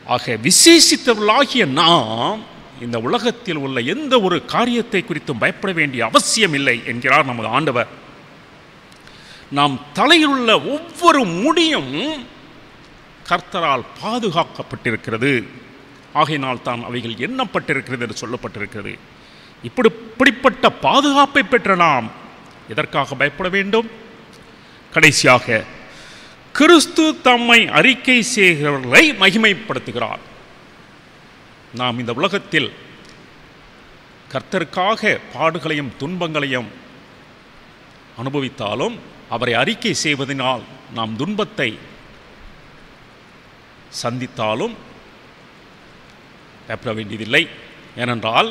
ஆக விசேஷித்தவர்களாகிய நாம் இந்த உலகத்தில் உள்ள எந்த ஒரு காரியத்தை குறித்தும் பயப்பட வேண்டிய அவசியம் இல்லை என்கிறார் நமது ஆண்டவர். நாம் தலையில் உள்ள ஒவ்வொரு முடியும் கர்த்தரால் பாதுகாக்கப்பட்டிருக்கிறது. ஆகையினால் தான் அவைகள் எண்ணப்பட்டிருக்கிறது என்று சொல்லப்பட்டிருக்கிறது. இப்படிப்பட்ட பாதுகாப்பை பெற்ற நாம் எதற்காக பயப்பட வேண்டும்? கடைசியாக, கிறிஸ்து தம்மை அறிக்கை செய்கிறவர்களை மகிமைப்படுத்துகிறார். நாம் இந்த உலகத்தில் கர்த்தருக்காக பாடுகளையும் துன்பங்களையும் அனுபவித்தாலும் அவரை அறிக்கை செய்வதனால் நாம் துன்பத்தை சந்தித்தாலும் பயப்பட வேண்டியதில்லை. ஏனென்றால்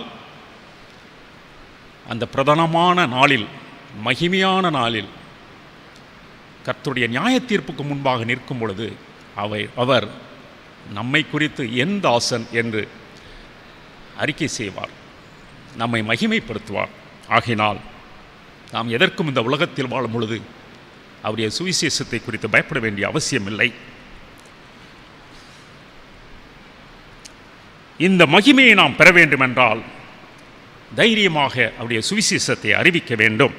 அந்த பிரதானமான நாளில், மகிமையான நாளில் கர்த்தருடைய நியாய தீர்ப்புக்கு முன்பாக நிற்கும் பொழுது அவர் நம்மை குறித்து என் தாசன் என்று அறிக்கை செய்வார், நம்மை மகிமைப்படுத்துவார். ஆகையினால் நாம் எதற்கும் இந்த உலகத்தில் வாழும் பொழுது அவருடைய சுவிசேஷத்தை குறித்து பயப்பட வேண்டிய அவசியமில்லை. இந்த மகிமையை நாம் பெற வேண்டுமென்றால் தைரியமாக அவருடைய சுவிசேஷத்தை அறிவிக்க வேண்டும்.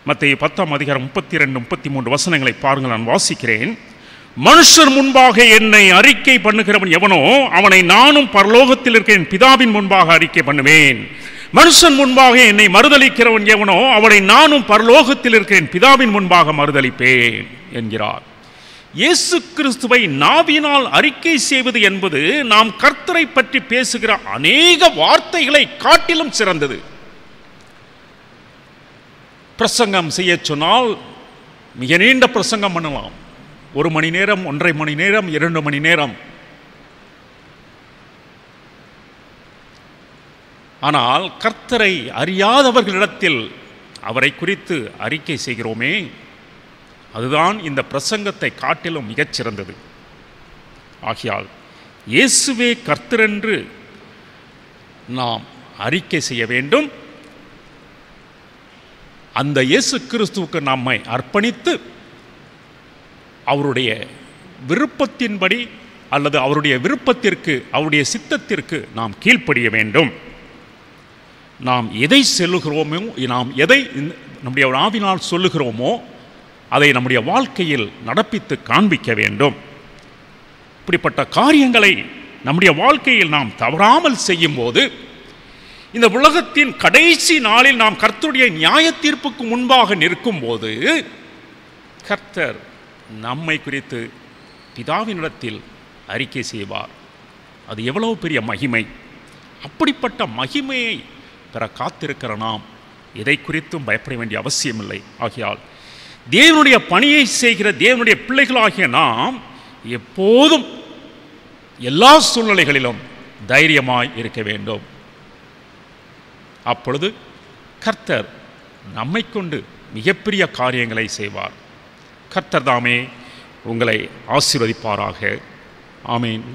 மத்தேயு 10ஆம் அதிகாரம் 32, 33 வசனங்களை பாருங்கள். நான் வாசிக்கிறேன். மனுஷர் முன்பாக என்னை அறிக்கை பண்ணுகிறவன் எவனோ அவனை நானும் பரலோகத்தில் இருக்கிற என் பிதாவின் முன்பாக அறிக்கை பண்ணுவேன். மனுஷன் முன்பாக என்னை மறுதலிக்கிறவன் எவனோ அவனை நானும் பரலோகத்தில் இருக்கிற என் பிதாவின் முன்பாக மறுதலிப்பேன் என்கிறார். இயேசு கிறிஸ்துவை நாவினால் அறிக்கை செய்வது என்பது நாம் கர்த்தரை பற்றி பேசுகிற அநேக வார்த்தைகளை காட்டிலும் சிறந்தது. பிரசங்கம் செய்ய சொன்னால் மிக நீண்ட பிரசங்கம் பண்ணலாம். 1 மணி நேரம், 1.5 மணி நேரம், 2 மணி நேரம். ஆனால் கர்த்தரை அறியாதவர்களிடத்தில் அவரை குறித்து அறிக்கை செய்கிறோமே, அதுதான் இந்த பிரசங்கத்தை காட்டிலும் மிகச்சிறந்தது. ஆகையால் இயேசுவே கர்த்தர் என்று நாம் அறிக்கை செய்ய வேண்டும். அந்த இயேசு கிறிஸ்துவுக்கு நம்மை அர்ப்பணித்து அவருடைய விருப்பத்தின்படி அல்லது அவருடைய விருப்பத்திற்கு, அவருடைய சித்தத்திற்கு நாம் கீழ்ப்படிய வேண்டும். நாம் எதை சொல்லுகிறோமோ, நாம் எதை நம்முடைய நாவினால் சொல்லுகிறோமோ அதை நம்முடைய வாழ்க்கையில் நடப்பித்து காண்பிக்க வேண்டும். இப்படிப்பட்ட காரியங்களை நம்முடைய வாழ்க்கையில் நாம் தவறாமல் செய்யும் போது, இந்த உலகத்தின் கடைசி நாளில் நாம் கர்த்தருடைய நியாய தீர்ப்புக்கு முன்பாக நிற்கும் போது கர்த்தர் நம்மை குறித்து பிதாவினிடத்தில் அறிக்கை செய்வார். அது எவ்வளவு பெரிய மகிமை! அப்படிப்பட்ட மகிமையை பெற காத்திருக்கிற நாம் எதை குறித்தும் பயப்பட வேண்டிய அவசியமில்லை. ஆகையால் தேவனுடைய பணியை செய்கிற தேவனுடைய பிள்ளைகளாகிய நாம் எப்போதும் எல்லா சூழ்நிலைகளிலும் தைரியமாய் இருக்க வேண்டும். அப்பொழுது கர்த்தர் நம்மை கொண்டு மிகப்பெரிய காரியங்களை செய்வார். கர்த்தர் தாமே உங்களை ஆசீர்வதிப்பாராக. ஆமீன்.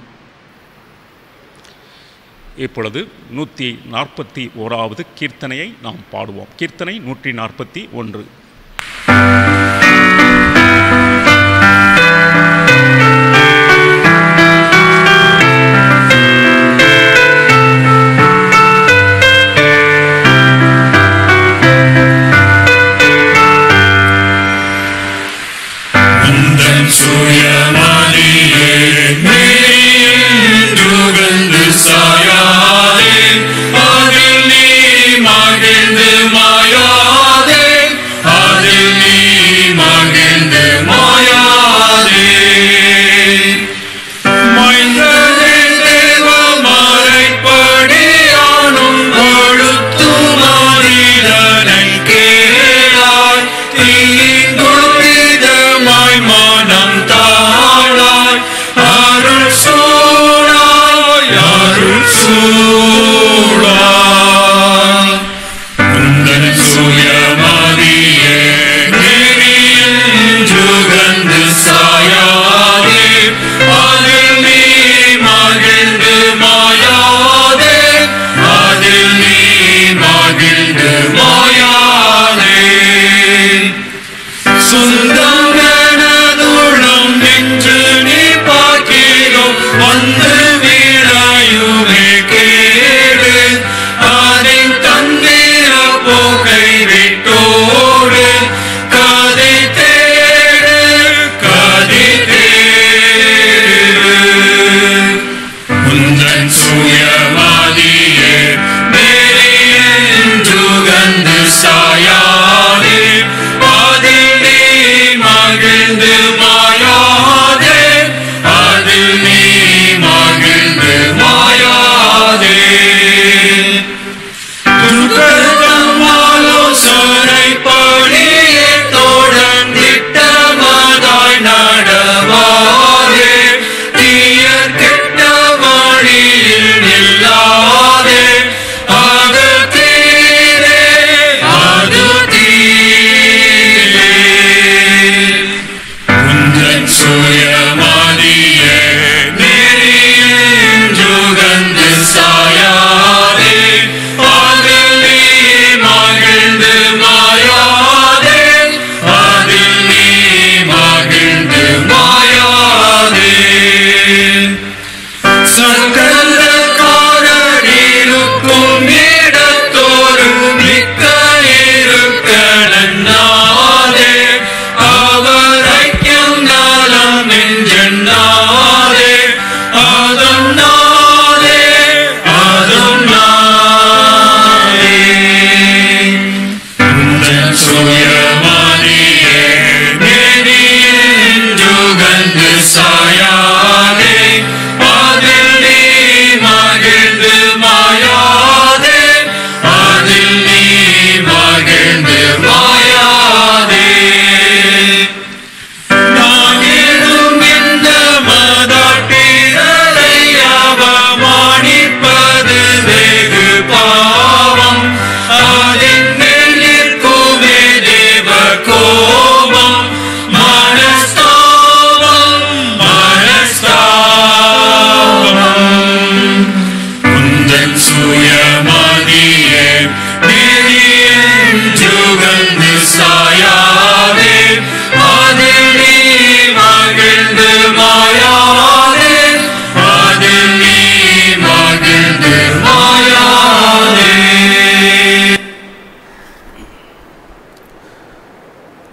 இப்பொழுது 141வது கீர்த்தனையை நாம் பாடுவோம். கீர்த்தனை 141.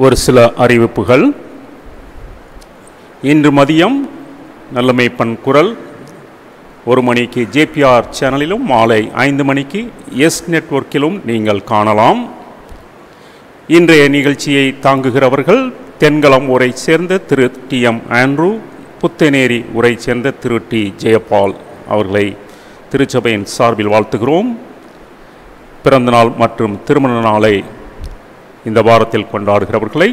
ஒரு சில அறிவிப்புகள். இன்று மதியம் நல்ல மேய்ப்பன் குரல் 1 மணிக்கு JPR சேனலிலும் மாலை 5 மணிக்கு எஸ் நெட்வொர்க்கிலும் நீங்கள் காணலாம். இன்றைய நிகழ்ச்சியை தாங்குகிறவர்கள் தென்கலம் ஊரை சேர்ந்த திரு TM ஆண்ட்ரூ, புத்தனேரி ஊரை சேர்ந்த திரு T ஜெயபால் அவர்களை திருச்சபையின் சார்பில் வாழ்த்துகிறோம். பிறந்தநாள் மற்றும் திருமண நாளை இந்த வாரத்தில் கொண்டாடுகிறவர்களை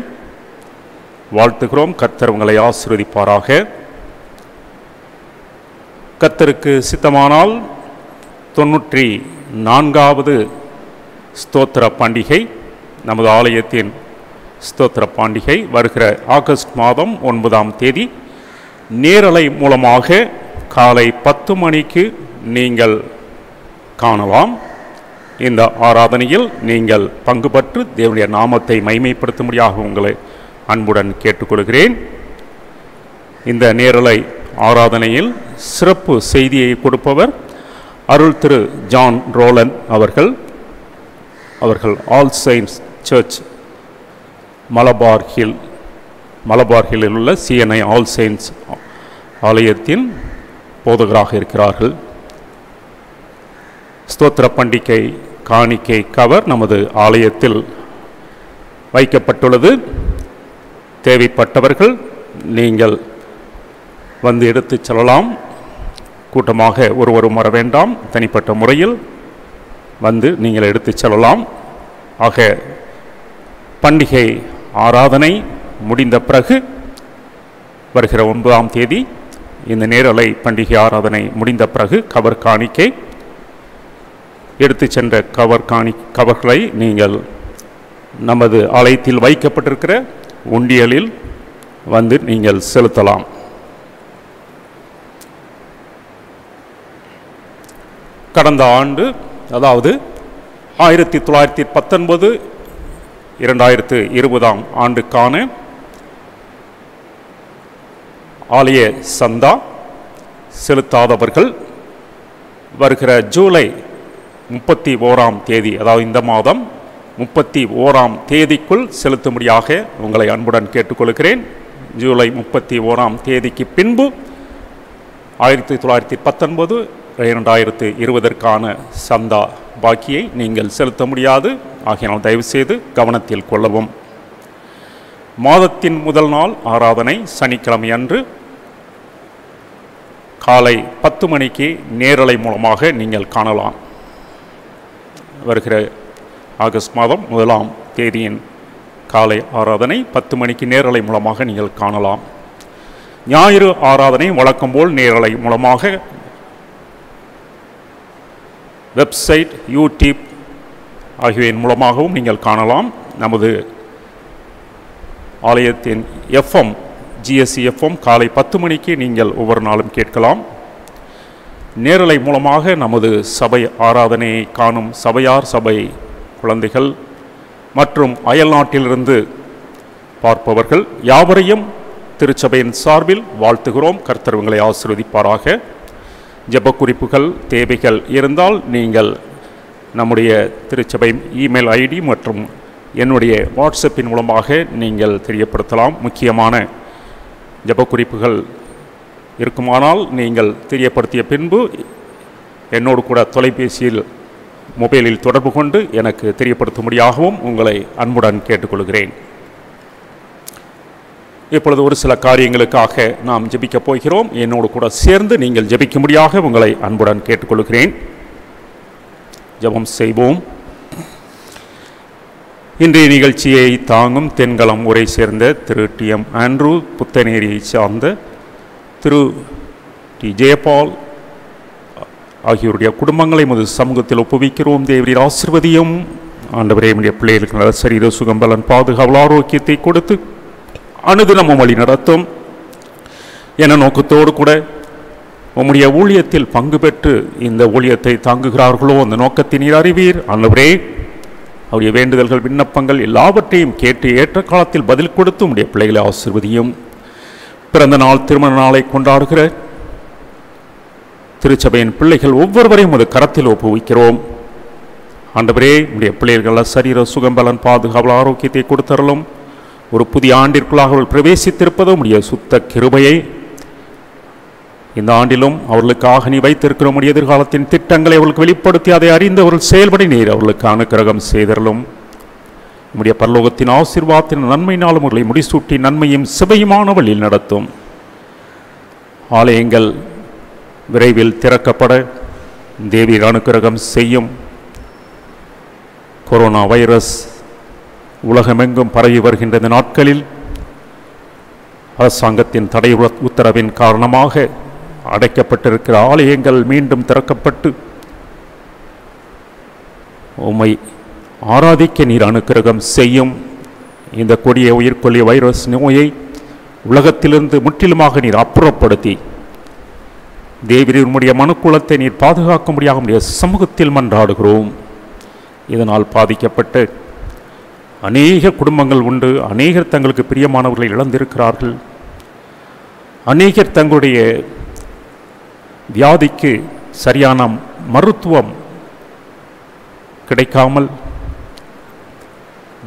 வாழ்த்துகிறோம். கர்த்தர் உங்களை ஆசீர்வதிப்பாராக. கர்த்தருக்கு சித்தமானால் 94வது ஸ்தோத்திர பண்டிகை, நமது ஆலயத்தின் ஸ்தோத்திர பண்டிகை வருகிற ஆகஸ்ட் மாதம் 9ஆம் தேதி நேரலை மூலமாக காலை 10 மணிக்கு நீங்கள் காணலாம். இந்த ஆராதனையில் நீங்கள் பங்கு பெற்று தேவனுடைய நாமத்தை மைமைப்படுத்தும்படியாக உங்களை அன்புடன் கேட்டுக்கொள்கிறேன். இந்த நேரலை ஆராதனையில் சிறப்பு செய்தியை கொடுப்பவர் அருள் திரு ஜான் ரோலன் அவர்கள். ஆல் செயின்ட்ஸ் சர்ச் மலபார் ஹில்லில் உள்ள CNI ஆல் செயின்ட்ஸ் ஆலயத்தின் போதகராக இருக்கிறார்கள். ஸ்தோத்திர பண்டிகை காணிக்கை கவர் நமது ஆலயத்தில் வைக்கப்பட்டுள்ளது. தேவைப்பட்டவர்கள் நீங்கள் வந்து எடுத்துச் செல்லலாம். கூட்டமாக ஒருவரும் வர வேண்டாம், தனிப்பட்ட முறையில் வந்து நீங்கள் எடுத்துச் செல்லலாம். ஆக பண்டிகை ஆராதனை முடிந்த பிறகு வருகிற 9ஆம் தேதி இந்த நேரலை பண்டிகை ஆராதனை முடிந்த பிறகு கவர் காணிக்கை எடுத்து சென்ற கவர்களை நீங்கள் நமது ஆலயத்தில் வைக்கப்பட்டிருக்கிற உண்டியலில் வந்து நீங்கள் செலுத்தலாம். கடந்த ஆண்டு, அதாவது 1919-2020 ஆண்டுக்கான ஆலய சந்தா செலுத்தாதவர்கள் வருகிற ஜூலை 31ஆம் தேதி, அதாவது இந்த மாதம் 31ஆம் தேதிக்குள் செலுத்தும்படியாக உங்களை அன்புடன் கேட்டுக்கொள்கிறேன். ஜூலை 31ஆம் தேதிக்கு பின்பு 1919-2020க்கான சந்தா பாக்கியை நீங்கள் செலுத்த முடியாது. ஆகையினால் தயவுசெய்து கவனத்தில் கொள்ளவும். மாதத்தின் முதல் நாள் ஆராதனை சனிக்கிழமை அன்று காலை 10 மணிக்கு நேரலை மூலமாக நீங்கள் காணலாம். வருகிற ஆகஸ்ட் மாதம் 1ஆம் தேதியின் காலை ஆராதனை 10 மணிக்கு நேரலை மூலமாக நீங்கள் காணலாம். ஞாயிறு ஆராதனை வழக்கம் போல் நேரலை மூலமாக வெப்சைட், யூடியூப் ஆகியவையின் மூலமாகவும் நீங்கள் காணலாம். நமது ஆலயத்தின் GSC FM காலை 10 மணிக்கு நீங்கள் ஒவ்வொரு நாளும் கேட்கலாம். நேரலை மூலமாக நமது சபை ஆராதனையை காணும் சபையார், சபை குழந்தைகள் மற்றும் அயல்நாட்டிலிருந்து பார்ப்பவர்கள் யாவரையும் திருச்சபையின் சார்பில் வாழ்த்துகிறோம். கர்த்தர் உங்களை ஆசீர்வதிப்பாராக. ஜெப குறிப்புகள், தேவைகள் இருந்தால் நீங்கள் நம்முடைய திருச்சபை இமெயில் ஐடி மற்றும் என்னுடைய வாட்ஸ்அப்பின் மூலமாக நீங்கள் தெரியப்படுத்தலாம். முக்கியமான ஜெப குறிப்புகள் இருக்குமானால் நீங்கள் தெரியப்படுத்திய பின்பு என்னோடு கூட தொலைபேசியில் மொபைலில் தொடர்பு கொண்டு எனக்கு தெரியப்படுத்தும்படியாகவும் உங்களை அன்புடன் கேட்டுக்கொள்கிறேன். இப்பொழுது ஒரு சில காரியங்களுக்காக நாம் ஜெபிக்கப் போகிறோம். என்னோடு கூட சேர்ந்து நீங்கள் ஜெபிக்கும்படியாக உங்களை அன்புடன் கேட்டுக்கொள்கிறேன். ஜெபம் செய்வோம். இன்றைய நிகழ்ச்சியை தாங்கும் தென்களம் உரை சேர்ந்த திரு TM ஆண்ட்ரூ, புத்தநேரியை சார்ந்த திரு T ஜெயபால் ஆகியோருடைய குடும்பங்களை முது சமூகத்தில் ஒப்புவிக்கிறோம். தேவரீர் ஆசீர்வதியும். ஆண்டவரே, நம்முடைய பிள்ளைகளுக்கு நல்ல சரீர சுகம், பலன், பாதுகாவல், ஆரோக்கியத்தை கொடுத்து அனுதினமும் வழி நடத்தும் என நோக்கத்தோடு கூட உம்முடைய ஊழியத்தில் பங்கு பெற்று இந்த ஊழியத்தை தாங்குகிறார்களோ அந்த நோக்கத்தை நீர் அறிவீர். ஆண்டவரே, அவருடைய வேண்டுதல்கள், விண்ணப்பங்கள் எல்லாவற்றையும் கேட்டு ஏற்ற காலத்தில் பதில் கொடுத்து உம்முடைய பிள்ளைகளை ஆசீர்வதியும். பிறந்த நாள், திருமண நாளை கொண்டாடுகிற திருச்சபையின் பிள்ளைகள் ஒவ்வொருவரையும் ஒரு கரத்தில் ஒப்புவிக்கிறோம். ஆண்டவரே, உம்முடைய பிள்ளைகள் சரீர சுகம், பலன், பாதுகாவல், ஆரோக்கியத்தை கொடுத்தரலும். ஒரு புதிய ஆண்டிற்குள்ளாக அவர்கள் பிரவேசித்திருப்பதும் உடைய சுத்த கிருபையை இந்த ஆண்டிலும் அவர்களுக்காக நீ வைத்திருக்கிற உடைய எதிர்காலத்தின் திட்டங்களை அவர்களுக்கு வெளிப்படுத்தி அதை அறிந்து அவர்கள் செயல்படி நீர் அவர்களுக்கு அனுக்கிரகம் செய்தரலும். உம்முடைய பரலோகத்தின் ஆசீர்வாதத்தின் நன்மையினாலும் அவர்களை முடிசூட்டி நன்மையும் சிவையுமான வழியில் நடத்தும். ஆலயங்கள் விரைவில் திறக்கப்பட தேவீர் அனுக்கிரகம் செய்யும். கொரோனா வைரஸ் உலகமெங்கும் பரவி வருகின்ற இந்த நாட்களில் அரசாங்கத்தின் தடை உத்தரவின் காரணமாக அடைக்கப்பட்டிருக்கிற ஆலயங்கள் மீண்டும் திறக்கப்பட்டு உம்மை ஆராதிக்க நீர் அனுக்கிரகம் செய்யும். இந்த கொடிய உயிர்கொல்லி வைரஸ் நோயை உலகத்திலிருந்து முற்றிலுமாக நீர் அப்புறப்படுத்தி தேவரீர் உம்முடைய மனுக்குலத்தை நீர் பாதுகாக்கும்படியாக உம்முடைய சமூகத்தில் மன்றாடுகிறோம். இதனால் பாதிக்கப்பட்ட அநேக குடும்பங்கள் உண்டு. அநேகர் தங்களுக்கு பிரியமானவர்களை இழந்திருக்கிறார்கள். அநேகர் தங்களுடைய வியாதிக்கு சரியான மருத்துவம் கிடைக்காமல்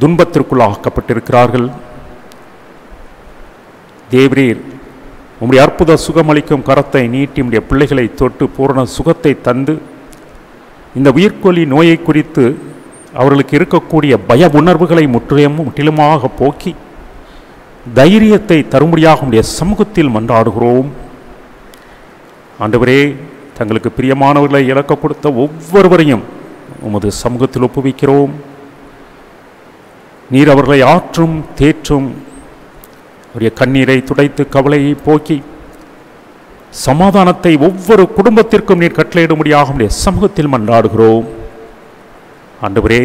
துன்பத்திற்குள்ளாக்கப்பட்டிருக்கிறார்கள். தேவரீர் உம்முடைய அற்புத சுகமளிக்கும் கரத்தை நீட்டி உம்முடைய பிள்ளைகளை தொட்டு பூரண சுகத்தை தந்து இந்த உயிர்கொல்லி நோயை குறித்து அவர்களுக்கு இருக்கக்கூடிய பய உணர்வுகளை முற்றிலுமாக போக்கி தைரியத்தை தரும்படியாக உம்முடைய சமூகத்தில் மன்றாடுகிறோம். ஆண்டவரே, தங்களுக்கு பிரியமானவர்களை இழக்க கொடுத்த ஒவ்வொருவரையும் உமது சமூகத்தில் ஒப்புவிக்கிறோம். நீர் அவர்களை ஆற்றும் தேற்றும் அவருடைய கண்ணீரை துடைத்து கவலையை போக்கி சமாதானத்தை ஒவ்வொரு குடும்பத்திற்கும் நீர் கட்டளையிடும்படியாக உம்முடைய சமூகத்தில் மன்றாடுகிறோம். ஆண்டவரே,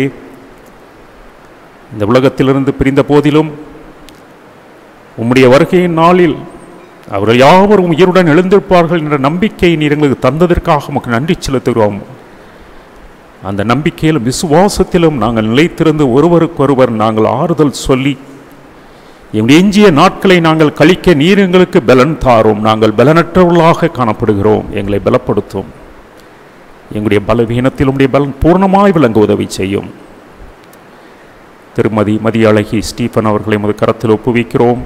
இந்த உலகத்திலிருந்து பிரிந்த போதிலும் உம்முடைய வருகையின் நாளில் அவர்கள் யாவரும் உயிருடன் எழுந்திருப்பார்கள் என்ற நம்பிக்கையை நீர் எங்களுக்கு தந்ததற்காக உமக்கு நன்றி செலுத்துகிறோம். அந்த நம்பிக்கையிலும் விசுவாசத்திலும் நாங்கள் நிலைத்திருந்து ஒருவருக்கொருவர் நாங்கள் ஆறுதல் சொல்லி எங்களுடைய எஞ்சிய நாட்களை நாங்கள் கழிக்க நீர் எங்களுக்கு பலன் தாரும். நாங்கள் பலனற்றவர்களாக காணப்படுகிறோம். எங்களை பலப்படுத்தும். எங்களுடைய பலவீனத்தில் உடைய பலன் பூர்ணமாய் விளங்க உதவி செய்யும். திருமதி மதியழகி ஸ்டீஃபன் அவர்களை எமது கரத்தில் ஒப்புவிக்கிறோம்.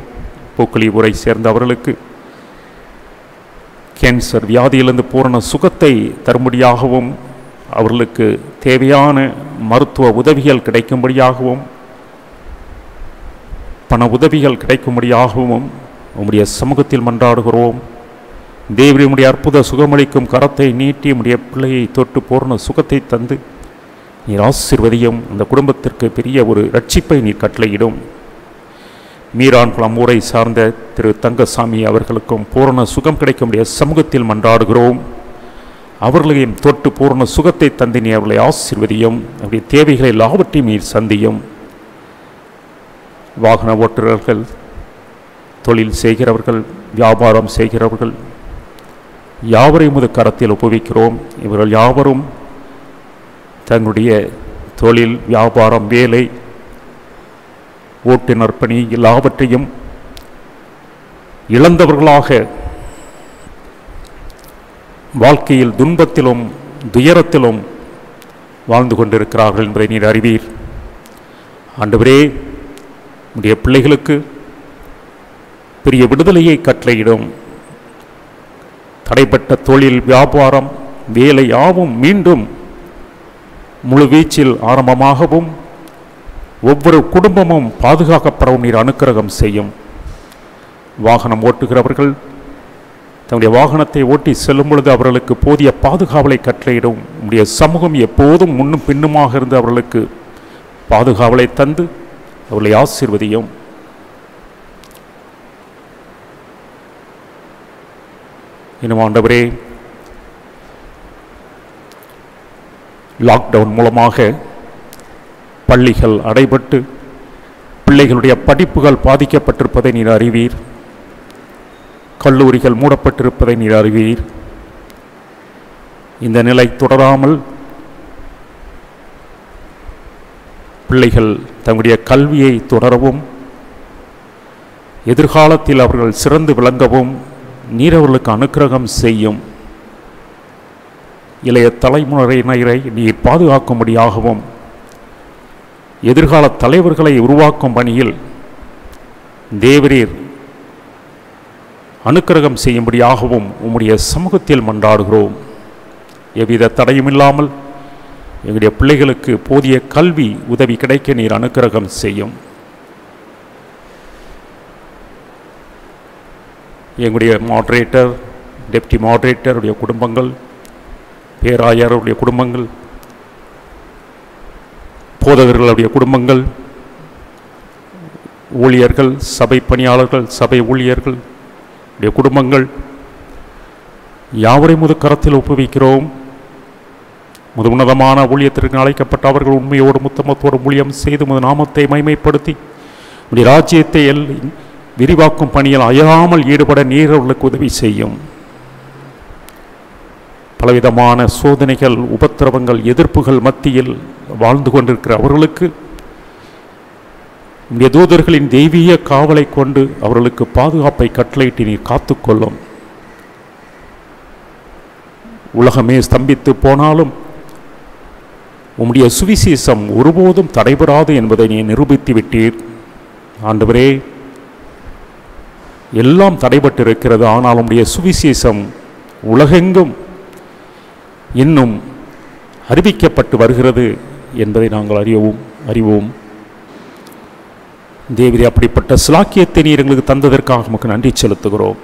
பூக்களி ஊரை சேர்ந்த அவர்களுக்கு கேன்சர் வியாதியிலிருந்து பூரண சுகத்தை தரும்படியாகவும் அவர்களுக்கு தேவையான மருத்துவ உதவிகள் கிடைக்கும்படியாகவும் பண உதவிகள் கிடைக்கும்படியாகவும் உம்முடைய சமூகத்தில் மன்றாடுகிறோம். தேவரீர் உம்முடைய அற்புத சுகமளிக்கும் கரத்தை நீட்டி உம்முடைய பிள்ளையை தொட்டு பூரண சுகத்தை தந்து நீர் ஆசீர்வதியும். அந்த குடும்பத்திற்கு பெரிய ஒரு ரட்சிப்பை நீர் கட்டளையிடும். மீரான்குளம் ஊரை சார்ந்த திரு தங்கசாமி அவர்களுக்கும் பூரண சுகம் கிடைக்கும்படிய சமூகத்தில் மன்றாடுகிறோம். அவர்களையும் தொட்டு பூரண சுகத்தை தந்து நீ அவர்களை ஆசீர்வதியும். அவருடைய தேவைகளை எல்லாவற்றையும் நீர் சந்தியும். வாகன ஓட்டுநர்கள், தொழில் செய்கிறவர்கள், வியாபாரம் செய்கிறவர்கள் யாவரையும் உமது கரத்தில் ஒப்புவிக்கிறோம். இவர்கள் யாவரும் தங்களுடைய தொழில், வியாபாரம், வேலை, ஓட்டுநர் பணி எல்லாவற்றையும் இழந்தவர்களாக வாழ்க்கையில் துன்பத்திலும் துயரத்திலும் வாழ்ந்து கொண்டிருக்கிறார்கள் என்பதை நீர் அறிவீர். ஆண்டவரே, உடைய பிள்ளைகளுக்கு பெரிய விடுதலையை கட்டளையிடும். தடைப்பட்ட தொழில், வியாபாரம், வேலை யாவும் மீண்டும் முழு வீச்சில் ஆரம்பமாகவும் ஒவ்வொரு குடும்பமும் பாதுகாக்கப்படவும் நீர் அனுக்கிரகம் செய்யும். வாகனம் ஓட்டுகிறவர்கள் தன்னுடைய வாகனத்தை ஓட்டி செல்லும் பொழுது அவர்களுக்கு போதிய பாதுகாவலை கட்டளையிடும். உடைய சமூகம் எப்போதும் முன்னும் பின்னுமாக இருந்து அவர்களுக்கு பாதுகாவலை தந்து அவர்களை ஆசீர்வதியும். இன்னும் ஆண்டவரே, லாக்டவுன் மூலமாக பள்ளிகள் அடைபட்டு பிள்ளைகளுடைய படிப்புகள் பாதிக்கப்பட்டிருப்பதை நீர் அறிவீர். கல்லூரிகள் மூடப்பட்டிருப்பதை நீர் அறிவீர். இந்த நிலை தொடராமல் பிள்ளைகள் தங்களுடைய கல்வியை தொடரவும் எதிர்காலத்தில் அவர்கள் சிறந்து விளங்கவும் நீர் அவர்களுக்கு அனுக்கிரகம் செய்யும். இளைய தலைமுறையினரை நீர் பாதுகாக்கும்படியாகவும் எதிர்கால தலைவர்களை உருவாக்கும் பணியில் தேவரீர் அனுக்கிரகம் செய்யும்படியாகவும் உம்முடைய சமூகத்தில் மன்றாடுகிறோம். எவ்வித தடையுமில்லாமல் எங்களுடைய பிள்ளைகளுக்கு போதிய கல்வி உதவி கிடைக்க நீர் அனுக்கிரகம் செய்யும். எங்களுடைய மாடரேட்டர், டெப்டி மாடரேட்டருடைய குடும்பங்கள், பேராயருடைய குடும்பங்கள், போதகர்களுடைய குடும்பங்கள், ஊழியர்கள், சபை பணியாளர்கள், சபை ஊழியர்கள் குடும்பங்கள் யாவரையும் கரத்தில் ஒப்புவிக்கிறோம். உமது உன்னதமான ஊழியத்திற்கு அழைக்கப்பட்ட அவர்கள் உண்மையோடு முத்தமத்தோடு ஊழியம் செய்து உமது நாமத்தை மைமைப்படுத்தி உடைய ராஜ்யத்தை விரிவாக்கும் பணியில் அயராமல் ஈடுபட நீர் அவர்களுக்கு உதவி செய்யும். பலவிதமான சோதனைகள், உபத்திரவங்கள், எதிர்ப்புகள் மத்தியில் வாழ்ந்து கொண்டிருக்கிற அவர்களுக்கு உடைய தூதர்களின் தெய்வீக காவலை கொண்டு அவர்களுக்கு பாதுகாப்பை கட்டளையிட்டு நீர் காத்துக்கொள்ளும். உலகமே ஸ்தம்பித்து போனாலும் உம்முடைய சுவிசேஷம் ஒருபோதும் தடைபெறாது என்பதை நீ நிரூபித்து விட்டீர். ஆண்டவரே, எல்லாம் தடைபட்டிருக்கிறது, ஆனால் உம்முடைய சுவிசேஷம் உலகெங்கும் இன்னும் அறிவிக்கப்பட்டு வருகிறது என்பதை நாங்கள் அறிவோம். தேவரே, அப்படிப்பட்ட சிலாக்கியத்தை நீர் எங்களுக்கு தந்ததற்காக உமக்கு நன்றி செலுத்துகிறோம்.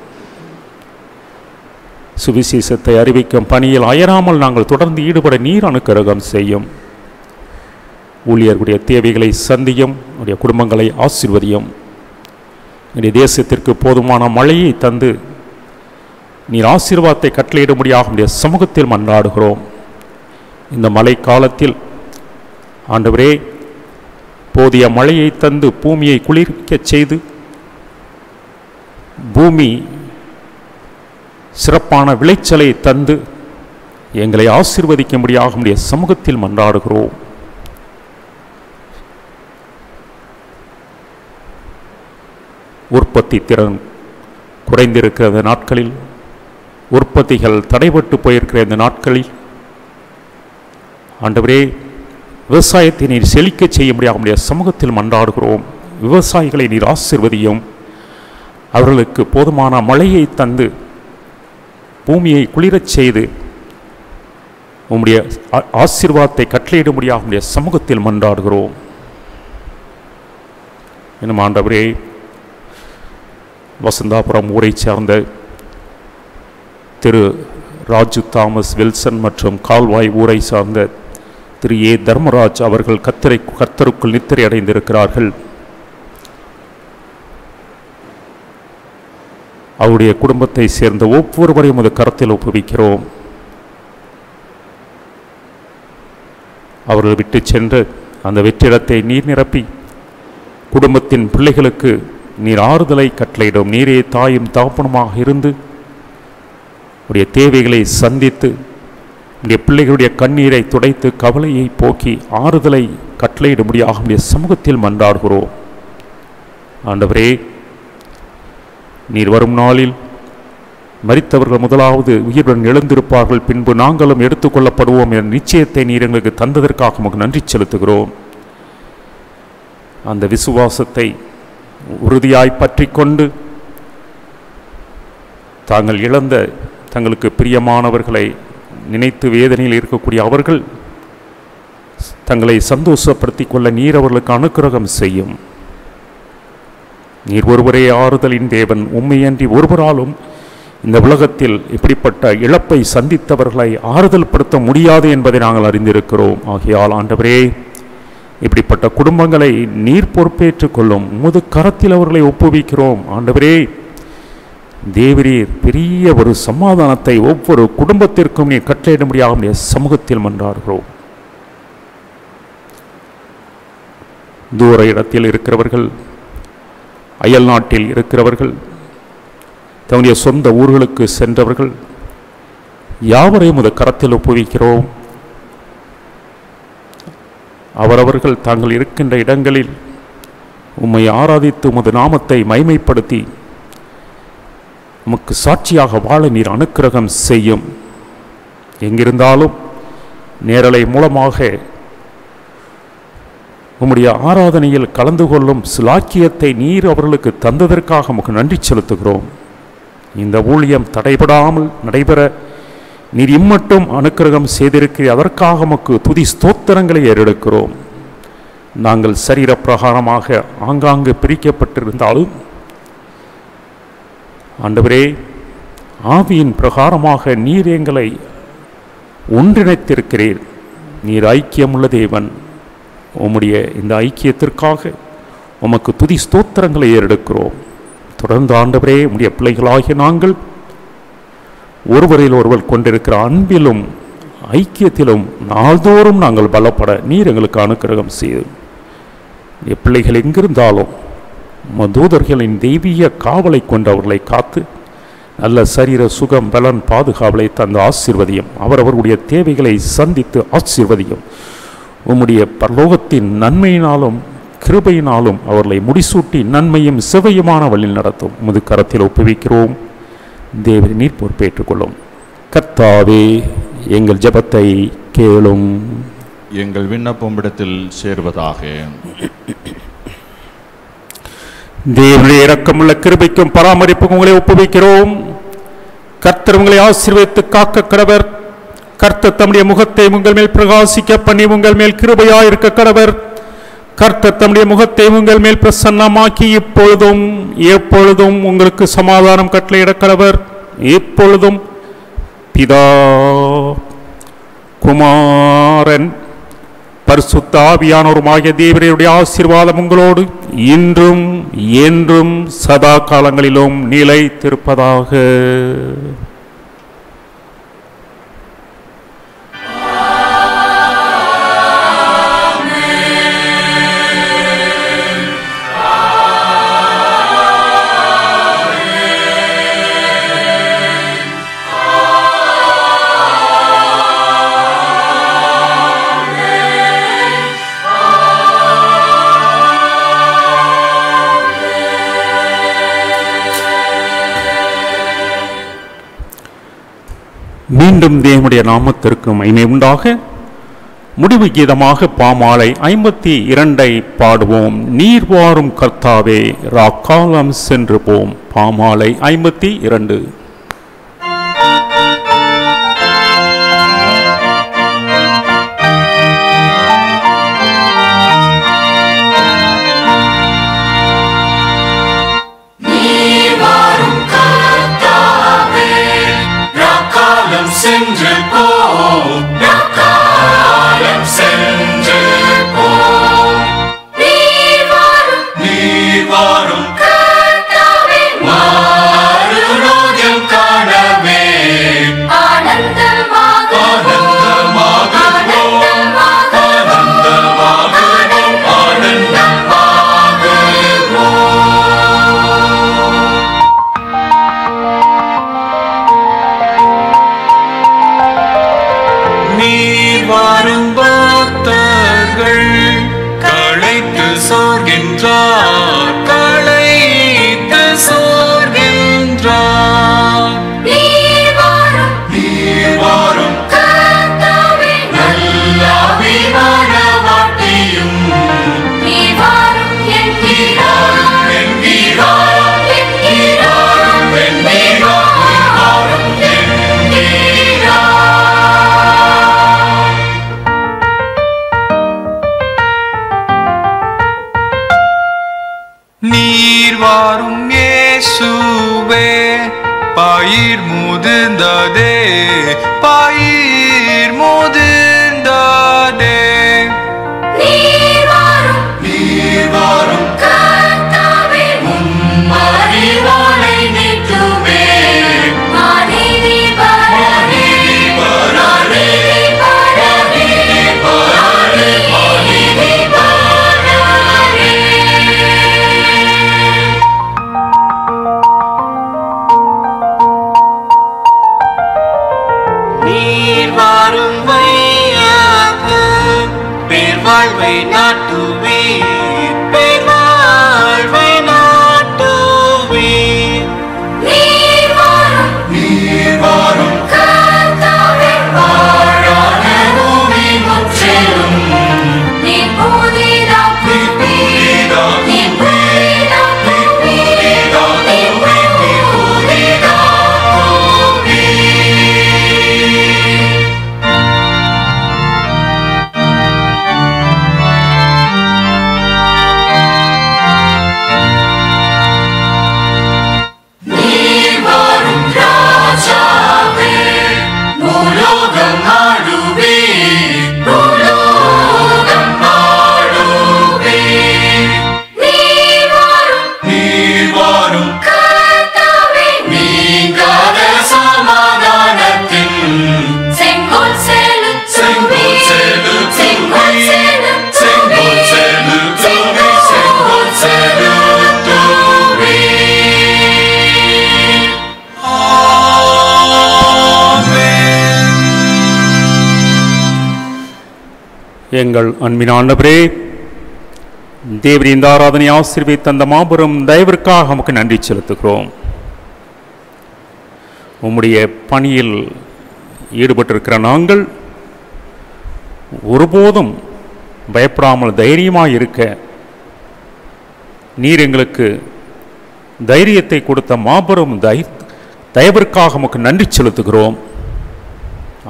சுவிசேஷத்தை அறிவிக்கும் பணியில் அயராமல் நாங்கள் தொடர்ந்து ஈடுபட நீர் அனுக்கிரகம் செய்யும். ஊழியர்களுடைய தேவைகளை சந்தியும், உடைய குடும்பங்களை ஆசீர்வதியும். எங்களுடைய தேசத்திற்கு போதுமான மழையை தந்து நீர் ஆசீர்வாதத்தை கட்டளையிடும்படியாக உடைய சமூகத்தில் மன்றாடுகிறோம். இந்த மழை காலத்தில் ஆண்டவரே, போதிய மழையை தந்து பூமியை குளிர்க்கச் செய்து பூமி சிறப்பான விளைச்சலை தந்து எங்களை ஆசீர்வதிக்கும்படியாக உடைய சமூகத்தில் மன்றாடுகிறோம். உற்பத்தி திறன் குறைந்திருக்கிற இந்த நாட்களில், உற்பத்திகள் தடைபட்டு போயிருக்கிற இந்த நாட்களில் ஆண்டவரே, விவசாயத்தை நீர் செழிக்க செய்யும்படியாக உடைய சமூகத்தில் மன்றாடுகிறோம். விவசாயிகளை நீர் ஆசீர்வதியும். அவர்களுக்கு போதுமான மழையை தந்து பூமியை குளிரச் செய்து உம்முடைய ஆசீர்வாதத்தை கட்டளையிடும்படியாக உடைய சமூகத்தில் மன்றாடுகிறோம். இன்னும் ஆண்டவரே, வசந்தாபுரம் ஊரை சார்ந்த திரு ராஜு தாமஸ் வில்சன் மற்றும் கால்வாய் ஊரை சார்ந்த திரு ஏ தர்மராஜ் அவர்கள் கர்த்தருக்குள் நித்திரை அடைந்திருக்கிறார்கள். அவருடைய குடும்பத்தை சேர்ந்த ஒவ்வொருவரையும் அது கரத்தில் ஒப்புவிக்கிறோம். அவர்கள் விட்டு சென்று அந்த வெற்றிடத்தை நீர் நிரப்பி குடும்பத்தின் பிள்ளைகளுக்கு நீர் ஆறுதலை கட்டளையிடும். நீரே தாயும் தகப்பனுமாக இருந்து உடைய தேவைகளை சந்தித்து உடைய பிள்ளைகளுடைய கண்ணீரை துடைத்து கவலையை போக்கி ஆறுதலை கட்டளையிடும்படியாக உடைய சமூகத்தில் மன்றாடுகிறோம். ஆண்டவரே, நீர் வரும் நாளில் மரித்தவர்கள் முதலாவது உயிருடன் எழுந்திருப்பார்கள், பின்பு நாங்களும் எடுத்துக்கொள்ளப்படுவோம் என்ற நிச்சயத்தை நீர் எங்களுக்கு தந்ததற்காக உமக்கு நன்றி செலுத்துகிறோம். அந்த விசுவாசத்தை உறுதியாய் பற்றி கொண்டு தாங்கள் இழந்த தங்களுக்கு பிரியமானவர்களை நினைத்து வேதனையில் இருக்கக்கூடிய அவர்கள் தங்களை சந்தோஷப்படுத்திக் கொள்ள நீர் அவர்களுக்கு அனுக்கிரகம் செய்யும். நீர் ஒருவரே ஆறுதலின் தேவன். உண்மையன்றி ஒருவராலும் இந்த உலகத்தில் இப்படிப்பட்ட இழப்பை சந்தித்தவர்களை ஆறுதல் படுத்த முடியாது என்பதை நாங்கள் அறிந்திருக்கிறோம். ஆகையால் ஆண்டவரே, இப்படிப்பட்ட குடும்பங்களை நீர் பொறுப்பேற்றுக் கொள்ளும். உமது கரத்தில் அவர்களை ஒப்புவிக்கிறோம். ஆண்டவரே, தேவரீர் பெரிய ஒரு சமாதானத்தை ஒவ்வொரு குடும்பத்திற்கும் நீர் கட்டளையிடும்படியாக சமூகத்தில் மன்றாடுகிறோம். தூர இடத்தில் இருக்கிறவர்கள், அயல் நாட்டில் இருக்கிறவர்கள், தன்னுடைய சொந்த ஊர்களுக்கு சென்றவர்கள் யாவரையும் உமது கரத்தில் ஒப்புவிக்கிறோம். அவரவர்கள் தாங்கள் இருக்கின்ற இடங்களில் உம்மை ஆராதித்து உமது நாமத்தை மைமைப்படுத்தி உமக்கு சாட்சியாக வாழ நீர் அனுக்கிரகம் செய்யும். எங்கிருந்தாலும் நேரலை மூலமாக உம்முடைய ஆராதனையில் கலந்து கொள்ளும் சிலாக்கியத்தை நீர் அவர்களுக்கு தந்ததற்காக உமக்கு நன்றி செலுத்துகிறோம். இந்த ஊழியம் தடைபடாமல் நடைபெற நீர் இம்மட்டும் அனுக்கிரகம் செய்திருக்கிற அதற்காக உமக்கு துதி ஸ்தோத்திரங்களை ஏறெடுக்கிறோம். நாங்கள் சரீர பிரகாரமாக ஆங்காங்கு பிரிக்கப்பட்டிருந்தாலும் ஆண்டவரே, ஆவியின் பிரகாரமாக நீர் எங்களை ஒன்றிணைத்திருக்கிறீர். நீர் ஐக்கியமுள்ள தேவன். உம்முடைய இந்த ஐக்கியத்திற்காக உமக்கு துதி ஸ்தோத்திரங்களை ஏறெடுக்கிறோம். தொடர்ந்து ஆண்டவரே, உம்முடைய பிள்ளைகளாகிய நாங்கள் ஒருவரில் ஒருவர் கொண்டிருக்கிற அன்பிலும் ஐக்கியத்திலும் நாள்தோறும் நாங்கள் பலப்பட நீர் எங்களுக்கு அனுக்கிரகம் செய்து பிள்ளைகள் எங்கிருந்தாலும் தூதர்களின் தெய்வீக காவலை கொண்டு அவர்களை காத்து நல்ல சரீர சுகம் பலன் பாதுகாவலை தந்த ஆசீர்வதியும் அவரவர்களுடைய தேவைகளை சந்தித்து ஆசீர்வதியும் உம்முடைய பரலோகத்தின் நன்மையினாலும் கிருபையினாலும் அவர்களை முடிசூட்டி நன்மையும் செவையுமான வழியில் நடத்தும் உமது கரத்தில் ஒப்புவிக்கிறோம். தேவனை நீர் பொறுப்பேற்றுக் கொள்ளும். கர்த்தாவே எங்கள் ஜெபத்தை கேளும். எங்கள் விண்ணப்பம் இடத்தில் சேர்வதாக. தேவனுடைய இரக்கமுள்ள கிருபைக்கும் பராமரிப்புக்கும் உங்களை ஒப்புவிக்கிறோம். கர்த்தர் உங்களை ஆசீர்வதித்து காக்க கடவர். கர்த்தர் தம்முடைய முகத்தை உங்கள் மேல் பிரகாசிக்க பண்ணி உங்கள் மேல் கிருபையாயிருக்க கடவர். கர்த்தர் தம்முடைய முகத்தை உங்கள் மேல் பிரசன்னமாக்கி இப்பொழுதும் எப்பொழுதும் உங்களுக்கு சமாதானம் கட்டளையிட கடவர். இப்பொழுதும் பிதா குமாரன் பரிசுத்த ஆவியானவருமாகிய தேவனுடைய ஆசீர்வாதம் உங்களோடு இன்றும் என்றும் சதா காலங்களிலும் நிலைத்திருப்பதாக. மீண்டும் தேவனுடைய நாமத்திற்கு மகிமை உண்டாக முடிவு கீதமாக பாமாலை 52 பாடுவோம். நீர் வாரும் கர்த்தாவே ராக்காலம் சென்று போம். பாமாலை 52. சென்று போம், ராக்காலம் சென்று போம். நீர் வாரும் கர்த்தாவே, மாறுரோகம் காணவே ஆனந்தமாக நீர் வாரும் பக்தர்கள் களைத்து சோர்கின்றார், களைத்து சோர்கின்றார். நீர் வாரும் கர்த்தாவே, நல்லாவி வாழவாட்டியும் நீர் வாரும் என்கிறார். நீர் வாரும் இயேசுவே, பயிர் முதிர்ந்ததே, பயிர் முதிர்ந்ததே. நீர் வாரும் கர்த்தாவே, மும்மறிவாளை நீட்டுமே. நீர் வாரும் வையாக பேர் வாழ்வை நாட்டுவீர், பேர் வாழ்வை நாட்டுவீர். நீர் வாரும் கர்த்தாவே, வாழான பூமி முற்றிலும் நீர் எங்கள் அன்பின் ஆண்டவரே, தேவரின் இந்த ஆராதனை ஆசீர்வதித்த அந்த மாபெரும் தயவிற்காக நமக்கு நன்றி செலுத்துகிறோம். உம்முடைய பணியில் ஈடுபட்டிருக்கிற நாங்கள் ஒருபோதும் பயப்படாமல் தைரியமாக இருக்க நீர் எங்களுக்கு தைரியத்தை கொடுத்த மாபெரும் தயவிற்காக நமக்கு நன்றி செலுத்துகிறோம்.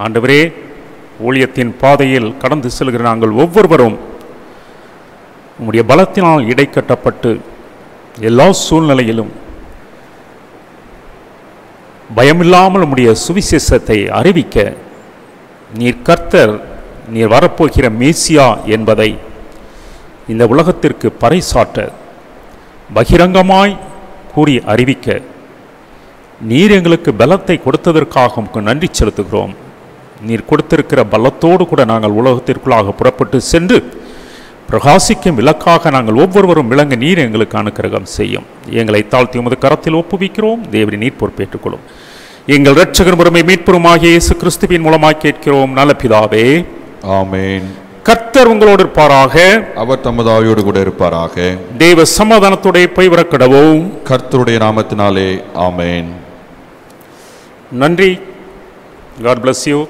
ஆண்டவரே, ஊழியத்தின் பாதையில் கடந்து செல்கிற நாங்கள் ஒவ்வொருவரும் உம்முடைய பலத்தினால் இடைக்கட்டப்பட்டு எல்லா சூழ்நிலையிலும் பயமில்லாமல் உம்முடைய சுவிசேஷத்தை அறிவிக்க நீர் கர்த்தர், நீர் வரப்போகிற மேசியா என்பதை இந்த உலகத்திற்கு பறைசாற்ற பகிரங்கமாய் கூறி அறிவிக்க நீர் எங்களுக்கு பலத்தை கொடுத்ததற்காக உமக்கு நன்றி செலுத்துகிறோம். நீர் கொடுத்திருக்கிற பலத்தோடு கூட நாங்கள் உலகத்திற்குள்ளாக புறப்பட்டு சென்று பிரகாசிக்கும் விளக்காக நாங்கள் ஒவ்வொருவரும் விளங்க நீர் எங்களுக்கு அனுக்கிரகம் செய்யும். எங்களை தாழ்த்தி உமது கரத்தில் ஒப்புவிக்கிறோம். தேவரே, நீர் பொறுப்பேற்றுக் கொள்ளும். எங்கள் இரட்சகர் முறைமை மீட்பெருமாகிய இயேசு கிறிஸ்துவின் மூலமாய் கேட்கிறோம் நல்ல பிதாவே, ஆமென். கர்த்தர் உங்களோடு இருப்பாராக. அவர் தமது ஆவியோடு கூட இருப்பாராக. தேவ சமாதானத்தோட போய் வரக்கிடவும். கர்த்தருடைய நாமத்தினாலே ஆமென். நன்றி. God bless you.